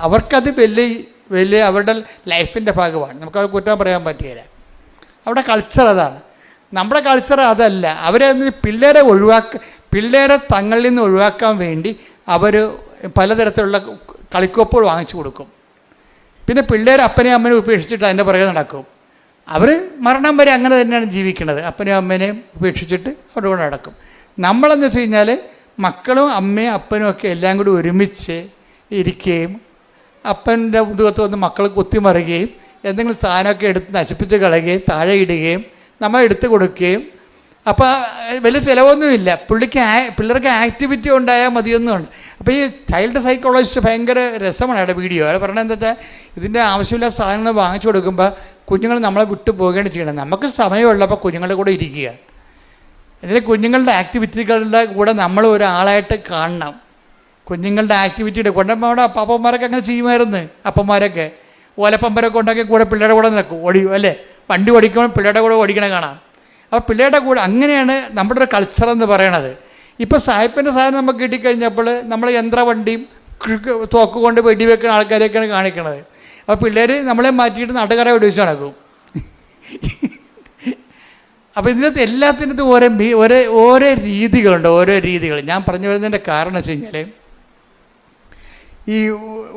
അവർക്കത് വലിയ അവരുടെ ലൈഫിൻ്റെ ഭാഗമാണ്. നമുക്കത് കുറ്റം പറയാൻ പറ്റുകയില്ല. അവിടെ കൾച്ചർ അതാണ്. നമ്മുടെ കൾച്ചർ അതല്ല. അവരെ പിള്ളേരെ തങ്ങളിൽ നിന്ന് ഒഴിവാക്കാൻ വേണ്ടി അവർ പലതരത്തിലുള്ള കളിക്കോപ്പുകൾ വാങ്ങിച്ചു കൊടുക്കും. പിന്നെ പിള്ളേർ അപ്പനെയും അമ്മനെയും ഉപേക്ഷിച്ചിട്ട് അതിൻ്റെ പുറകെ നടക്കും. അവർ മരണം വരെ അങ്ങനെ തന്നെയാണ് ജീവിക്കുന്നത്. അപ്പനെയും അമ്മേനെയും ഉപേക്ഷിച്ചിട്ട് അവരുടെ കൂടെ നടക്കും. നമ്മളെന്ന് വെച്ച് കഴിഞ്ഞാൽ മക്കളും അമ്മയും അപ്പനും ഒക്കെ എല്ലാം കൂടി ഒരുമിച്ച് ഇരിക്കുകയും അപ്പൻ്റെ മുതുകത്ത് വന്ന് മക്കൾ കുത്തിമറിയുകയും എന്തെങ്കിലും സാധനമൊക്കെ എടുത്ത് നശിപ്പിച്ച് കളയുകയും താഴെ ഇടുകയും നമ്മൾ എടുത്തു കൊടുക്കുകയും. അപ്പോൾ വലിയ ചിലവൊന്നുമില്ല. പിള്ളേർക്ക് ആക്ടിവിറ്റി ഉണ്ടായാൽ മതിയൊന്നുമുണ്ട്. അപ്പോൾ ഈ ചൈൽഡ് സൈക്കോളജിസ്റ്റ് ഭയങ്കര രസമാണ് അയാളുടെ വീഡിയോ. അയാൾ പറഞ്ഞത് എന്താ വെച്ചാൽ ഇതിൻ്റെ ആവശ്യമില്ലാത്ത സാധനങ്ങൾ വാങ്ങിച്ചു കൊടുക്കുമ്പോൾ കുഞ്ഞുങ്ങൾ നമ്മളെ വിട്ടു പോവുകയാണ് ചെയ്യണം. നമുക്ക് സമയമുള്ളപ്പോൾ കുഞ്ഞുങ്ങളുടെ കൂടെ ഇരിക്കുക. ഇതിൽ കുഞ്ഞുങ്ങളുടെ ആക്ടിവിറ്റികളുടെ കൂടെ നമ്മൾ ഒരാളായിട്ട് കാണണം. കുഞ്ഞുങ്ങളുടെ ആക്ടിവിറ്റിയുടെ കൊണ്ടുമ്പോൾ അവിടെ അപ്പന്മാരൊക്കെ അങ്ങനെ ചെയ്യുമായിരുന്നു. അപ്പന്മാരൊക്കെ ഓലപ്പമ്പരൊക്കെ ഉണ്ടാക്കി കൂടെ പിള്ളേരുടെ കൂടെ നിൽക്കും, ഓടിക്കും അല്ലേ? വണ്ടി ഓടിക്കുമ്പോൾ പിള്ളേരുടെ കൂടെ ഓടിക്കണ കാണാം. അപ്പോൾ പിള്ളേരുടെ കൂടെ അങ്ങനെയാണ് നമ്മുടെ ഒരു കൾച്ചർ എന്ന് പറയണത്. ഇപ്പോൾ സായിപ്പിൻ്റെ സാധനം നമുക്ക് കിട്ടിക്കഴിഞ്ഞപ്പോൾ നമ്മൾ യന്ത്രവണ്ടിയും തോക്ക് കൊണ്ട് വെടിവെക്കുന്ന ആൾക്കാരെയൊക്കെയാണ് കാണിക്കണത്. അപ്പോൾ പിള്ളേർ നമ്മളെ മാറ്റിയിട്ട് നാട്ടുകാരെ വെടിവെച്ച് നടക്കും. അപ്പോൾ ഇതിനകത്ത് എല്ലാത്തിനകത്തും ഓരോ രീതികളുണ്ട്, ഓരോ രീതികൾ. ഞാൻ പറഞ്ഞു വരുന്നതിൻ്റെ കാരണം വെച്ച് കഴിഞ്ഞാൽ ഈ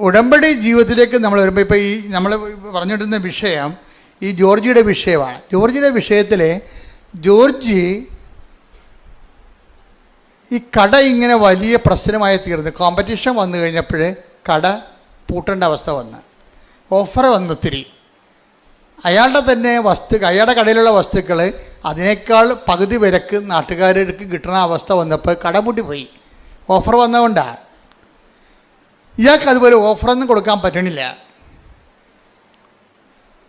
ഉടമ്പടി ജീവിതത്തിലേക്ക് നമ്മൾ വരുമ്പോൾ ഇപ്പോൾ ഈ നമ്മൾ പറഞ്ഞിട്ടുന്ന വിഷയം ഈ ജോർജിയുടെ വിഷയമാണ്. ജോർജിയുടെ വിഷയത്തിൽ ജോർജി ഈ കട ഇങ്ങനെ വലിയ പ്രശ്നമായി തീർന്നു. കോമ്പറ്റീഷൻ വന്നു കഴിഞ്ഞപ്പോൾ കട പൂട്ടേണ്ട അവസ്ഥ വന്ന്, ഓഫർ വന്നു ഒത്തിരി. അയാളുടെ തന്നെ അയാളുടെ കടയിലുള്ള വസ്തുക്കൾ അതിനേക്കാൾ പകുതി വിലക്ക് നാട്ടുകാർക്ക് കിട്ടുന്ന അവസ്ഥ വന്നപ്പോൾ കട പൂട്ടിപ്പോയി. ഓഫർ വന്നതുകൊണ്ടാണ്. ഇയാൾക്ക് അതുപോലെ ഓഫറൊന്നും കൊടുക്കാൻ പറ്റണില്ല.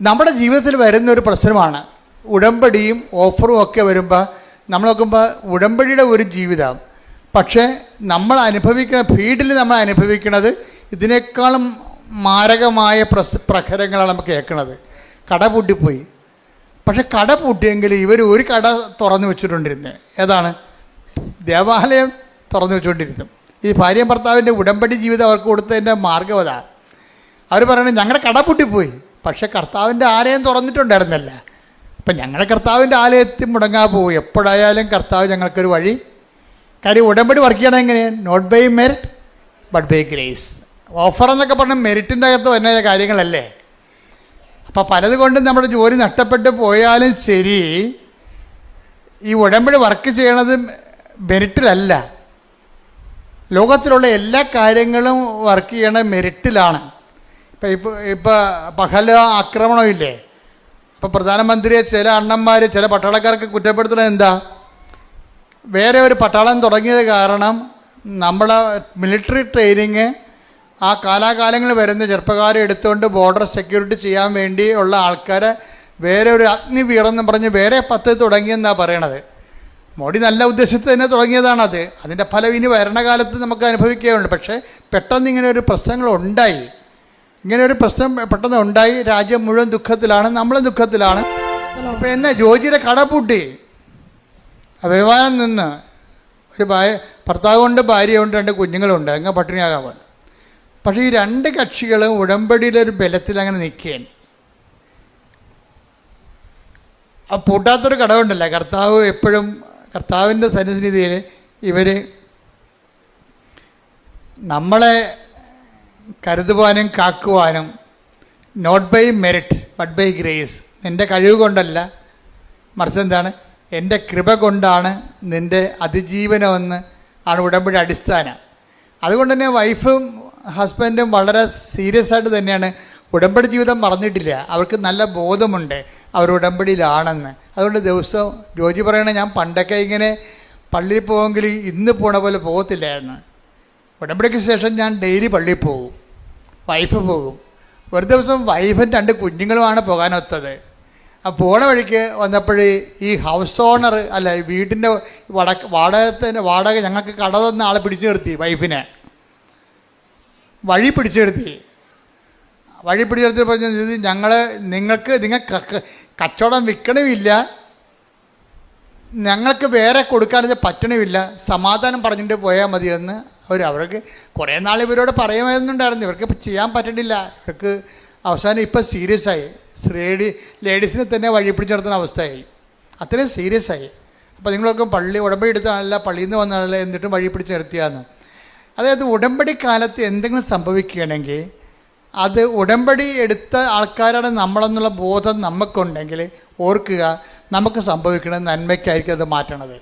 നമ്മുടെ ജീവിതത്തിൽ വരുന്നൊരു പ്രശ്നമാണ് ഉടമ്പടിയും ഓഫറും ഒക്കെ വരുമ്പോൾ നമ്മൾ നോക്കുമ്പോൾ ഉടമ്പടിയുടെ ഒരു ജീവിതം, പക്ഷേ നമ്മൾ അനുഭവിക്കുന്ന ഫീൽഡിൽ നമ്മൾ അനുഭവിക്കുന്നത് ഇതിനേക്കാളും മാരകമായ പ്രഹരങ്ങളാണ് നമുക്ക് കേൾക്കുന്നത്. കട പൂട്ടിപ്പോയി. പക്ഷെ കട പൂട്ടിയെങ്കിൽ ഇവർ ഒരു കട തുറന്നു വെച്ചിട്ടുണ്ടിരുന്നത്. ഏതാണ്? ദേവാലയം തുറന്നു വെച്ചുകൊണ്ടിരുന്നു. ഈ ഭാര്യയും ഭർത്താവിൻ്റെ ഉടമ്പടി ജീവിതം അവർക്ക് കൊടുത്തതിൻ്റെ മാർഗ്ഗം അതാണ്. അവർ പറയണത് ഞങ്ങളുടെ കട പൂട്ടിപ്പോയി, പക്ഷെ കർത്താവിൻ്റെ ആലയം തുറന്നിട്ടുണ്ടായിരുന്നല്ല. അപ്പം ഞങ്ങളുടെ കർത്താവിൻ്റെ ആലയത്തിൽ മുടങ്ങാൻ പോകും. എപ്പോഴായാലും കർത്താവ് ഞങ്ങൾക്കൊരു വഴി. കാര്യം ഉടമ്പടി വർക്ക് ചെയ്യണം എങ്ങനെയാണ്? Not by merit but by grace. Offer എന്നൊക്കെ പറഞ്ഞാൽ മെറിറ്റിൻ്റെ അകത്ത് വരുന്ന കാര്യങ്ങളല്ലേ. അപ്പം പലതുകൊണ്ടും നമ്മുടെ ജോലി നഷ്ടപ്പെട്ടു പോയാലും ശരി, ഈ ഉടമ്പടി വർക്ക് ചെയ്യണത് മെറിറ്റിലല്ല. ലോകത്തിലുള്ള എല്ലാ കാര്യങ്ങളും വർക്ക് ചെയ്യണത് മെറിറ്റിലാണ്. ഇപ്പോൾ പഹല ആക്രമണമില്ലേ? ഇപ്പോൾ പ്രധാനമന്ത്രിയെ ചില അണ്ണന്മാർ ചില പട്ടാളക്കാർക്ക് കുറ്റപ്പെടുത്തുന്നത് എന്താ? വേറെ ഒരു പട്ടാളം തുടങ്ങിയത് കാരണം നമ്മളെ മിലിറ്ററി ട്രെയിനിങ് ആ കാലാകാലങ്ങളിൽ വരുന്ന ചെറുപ്പക്കാരെ എടുത്തുകൊണ്ട് ബോർഡർ സെക്യൂരിറ്റി ചെയ്യാൻ വേണ്ടി ഉള്ള ആൾക്കാരെ വേറെ ഒരു അഗ്നിവീറെന്ന് പറഞ്ഞ് വേറെ 10 തുടങ്ങിയെന്നാണ് പറയണത്. മോഡി നല്ല ഉദ്ദേശത്തിൽ തന്നെ തുടങ്ങിയതാണത്. അതിൻ്റെ ഫലം ഇനി ഭരണകാലത്ത് നമുക്ക് അനുഭവിക്കുകയുണ്ട്. പക്ഷേ പെട്ടെന്ന് ഇങ്ങനെ ഒരു പ്രശ്നങ്ങൾ ഉണ്ടായി. ഇങ്ങനെ ഒരു പ്രശ്നം പെട്ടെന്ന് ഉണ്ടായി. രാജ്യം മുഴുവൻ ദുഃഖത്തിലാണ്, നമ്മളും ദുഃഖത്തിലാണ്. അപ്പോൾ എന്നെ ജോർജിയുടെ കട പൂട്ടി. അഭിമാനം നിന്ന് ഒരു ഭർത്താവുണ്ട്, ഭാര്യയുണ്ട്, 2 കുഞ്ഞുങ്ങളുണ്ട്. അങ്ങ് പട്ടിണിയാകാൻ വേണം. പക്ഷേ ഈ 2 കക്ഷികളും ഉടമ്പടിയിലൊരു ബലത്തിൽ അങ്ങനെ നിൽക്കുകയാണ്. ആ പൂട്ടാത്തൊരു കടവുണ്ടല്ല. കർത്താവ് എപ്പോഴും കർത്താവിൻ്റെ സന്നിധിയിൽ ഇവർ നമ്മളെ കരുതുവാനും കാക്കുവാനും not by merit but by grace, നിൻ്റെ കഴിവ് കൊണ്ടല്ല, മറിച്ച് എന്താണ്? എൻ്റെ കൃപ കൊണ്ടാണ് നിൻ്റെ അതിജീവനമെന്ന് ആണ് ഉടമ്പടി അടിസ്ഥാനം. അതുകൊണ്ട് തന്നെ വൈഫും ഹസ്ബൻഡും വളരെ സീരിയസ് ആയിട്ട് തന്നെയാണ് ഉടമ്പടി ജീവിതം മറന്നിട്ടില്ല. അവർക്ക് നല്ല ബോധമുണ്ട് അവർ ഉടമ്പടിയിലാണെന്ന്. അതുകൊണ്ട് ദിവസവും ജോജി പറയണേ, ഞാൻ പണ്ടൊക്കെ ഇങ്ങനെ പള്ളിയിൽ പോകുമെങ്കിൽ ഇന്ന് പോണ പോലെ പോകത്തില്ലായിരുന്നു. ഉടമ്പടിക്ക് ശേഷം ഞാൻ ഡെയിലി പള്ളിയിൽ പോകും, വൈഫ് പോകും. ഒരു ദിവസം വൈഫും 2 കുഞ്ഞുങ്ങളുമാണ് പോകാനൊത്തത്. ആ പോണ വഴിക്ക് വന്നപ്പോഴേ ഈ ഹൗസ് ഓണർ അല്ല, ഈ വീടിൻ്റെ വാടക ഞങ്ങൾക്ക് കട തന്ന ആളെ പിടിച്ചു നിർത്തി. വൈഫിനെ വഴി പിടിച്ചു നിർത്തി പറഞ്ഞ നിങ്ങൾക്ക് കച്ചവടം വിൽക്കണമില്ല, ഞങ്ങൾക്ക് വേറെ കൊടുക്കാനത് പറ്റണമില്ല, സമാധാനം പറഞ്ഞിട്ട് പോയാൽ മതിയെന്ന് അവർക്ക് കുറേ നാൾ ഇവരോട് പറയുമായിരുന്നുണ്ടായിരുന്നു. ഇവർക്ക് ചെയ്യാൻ പറ്റണില്ല. ഇവർക്ക് അവസാനം ഇപ്പം സീരിയസ് ആയി. ലേഡീസിനെ തന്നെ വഴി പിടിച്ച് നടത്തുന്ന അവസ്ഥയായി. അത്രയും സീരിയസ് ആയി. അപ്പോൾ നിങ്ങളൊക്കെ ഉടമ്പടി എടുത്താണല്ല, പള്ളിയിൽ നിന്ന് വന്നാണല്ല, എന്നിട്ടും വഴി പിടിച്ച് നിർത്തിയാന്ന്. അതായത് ഉടമ്പടി കാലത്ത് എന്തെങ്കിലും സംഭവിക്കുകയാണെങ്കിൽ അത് ഉടമ്പടി എടുത്ത ആൾക്കാരാണ് നമ്മളെന്നുള്ള ബോധം നമുക്കുണ്ടെങ്കിൽ ഓർക്കുക, നമുക്ക് സംഭവിക്കണത് നന്മയ്ക്കായിരിക്കും അത് മാറ്റണത്.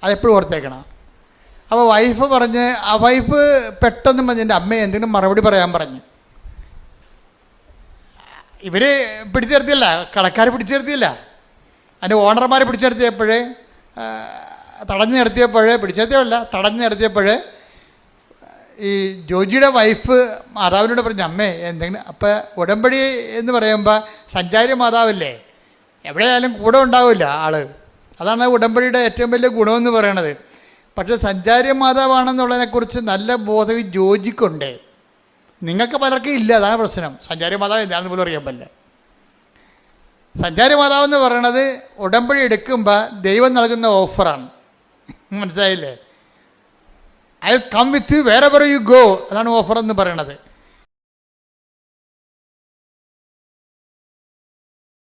അതെപ്പോഴും ഓർത്തേക്കണം. അപ്പോൾ വൈഫ് വൈഫ് പെട്ടെന്ന് പറഞ്ഞ് എൻ്റെ അമ്മയെ എന്തെങ്കിലും മറുപടി പറയാൻ പറഞ്ഞു. ഇവർ പിടിച്ചു നിർത്തിയല്ല, കടക്കാർ പിടിച്ചു നിർത്തിയില്ല, അതിൻ്റെ ഓണർമാർ പിടിച്ചു നിർത്തിയപ്പോഴേ തടഞ്ഞു നിർത്തിയപ്പോൾ ഈ ജോജിയുടെ വൈഫ് മാതാവിനോട് പറഞ്ഞു, അമ്മേ എന്തെങ്കിലും. അപ്പം ഉടമ്പടി എന്ന് പറയുമ്പോൾ സഞ്ചാരി മാതാവല്ലേ, എവിടെയായാലും കൂടെ ഉണ്ടാവില്ല ആള്. അതാണ് ഉടമ്പടിയുടെ ഏറ്റവും വലിയ ഗുണമെന്ന് പറയണത്. പക്ഷേ സഞ്ചാരി മാതാവാണെന്നുള്ളതിനെക്കുറിച്ച് നല്ല ബോധം ഈ ജോജിക്കുണ്ട്. നിങ്ങൾക്ക് പലർക്കും ഇല്ല, അതാണ് പ്രശ്നം. സഞ്ചാരി മാതാവ് എന്താണെന്ന് പോലും അറിയാൻ പറ്റില്ല. സഞ്ചാരി മാതാവെന്ന് പറയണത് ഉടമ്പടി എടുക്കുമ്പോൾ ദൈവം നൽകുന്ന ഓഫറാണ്. മനസ്സിലായില്ലേ? I come with you wherever you go, അതാണ് ഓഫർ എന്ന് പറയണത്.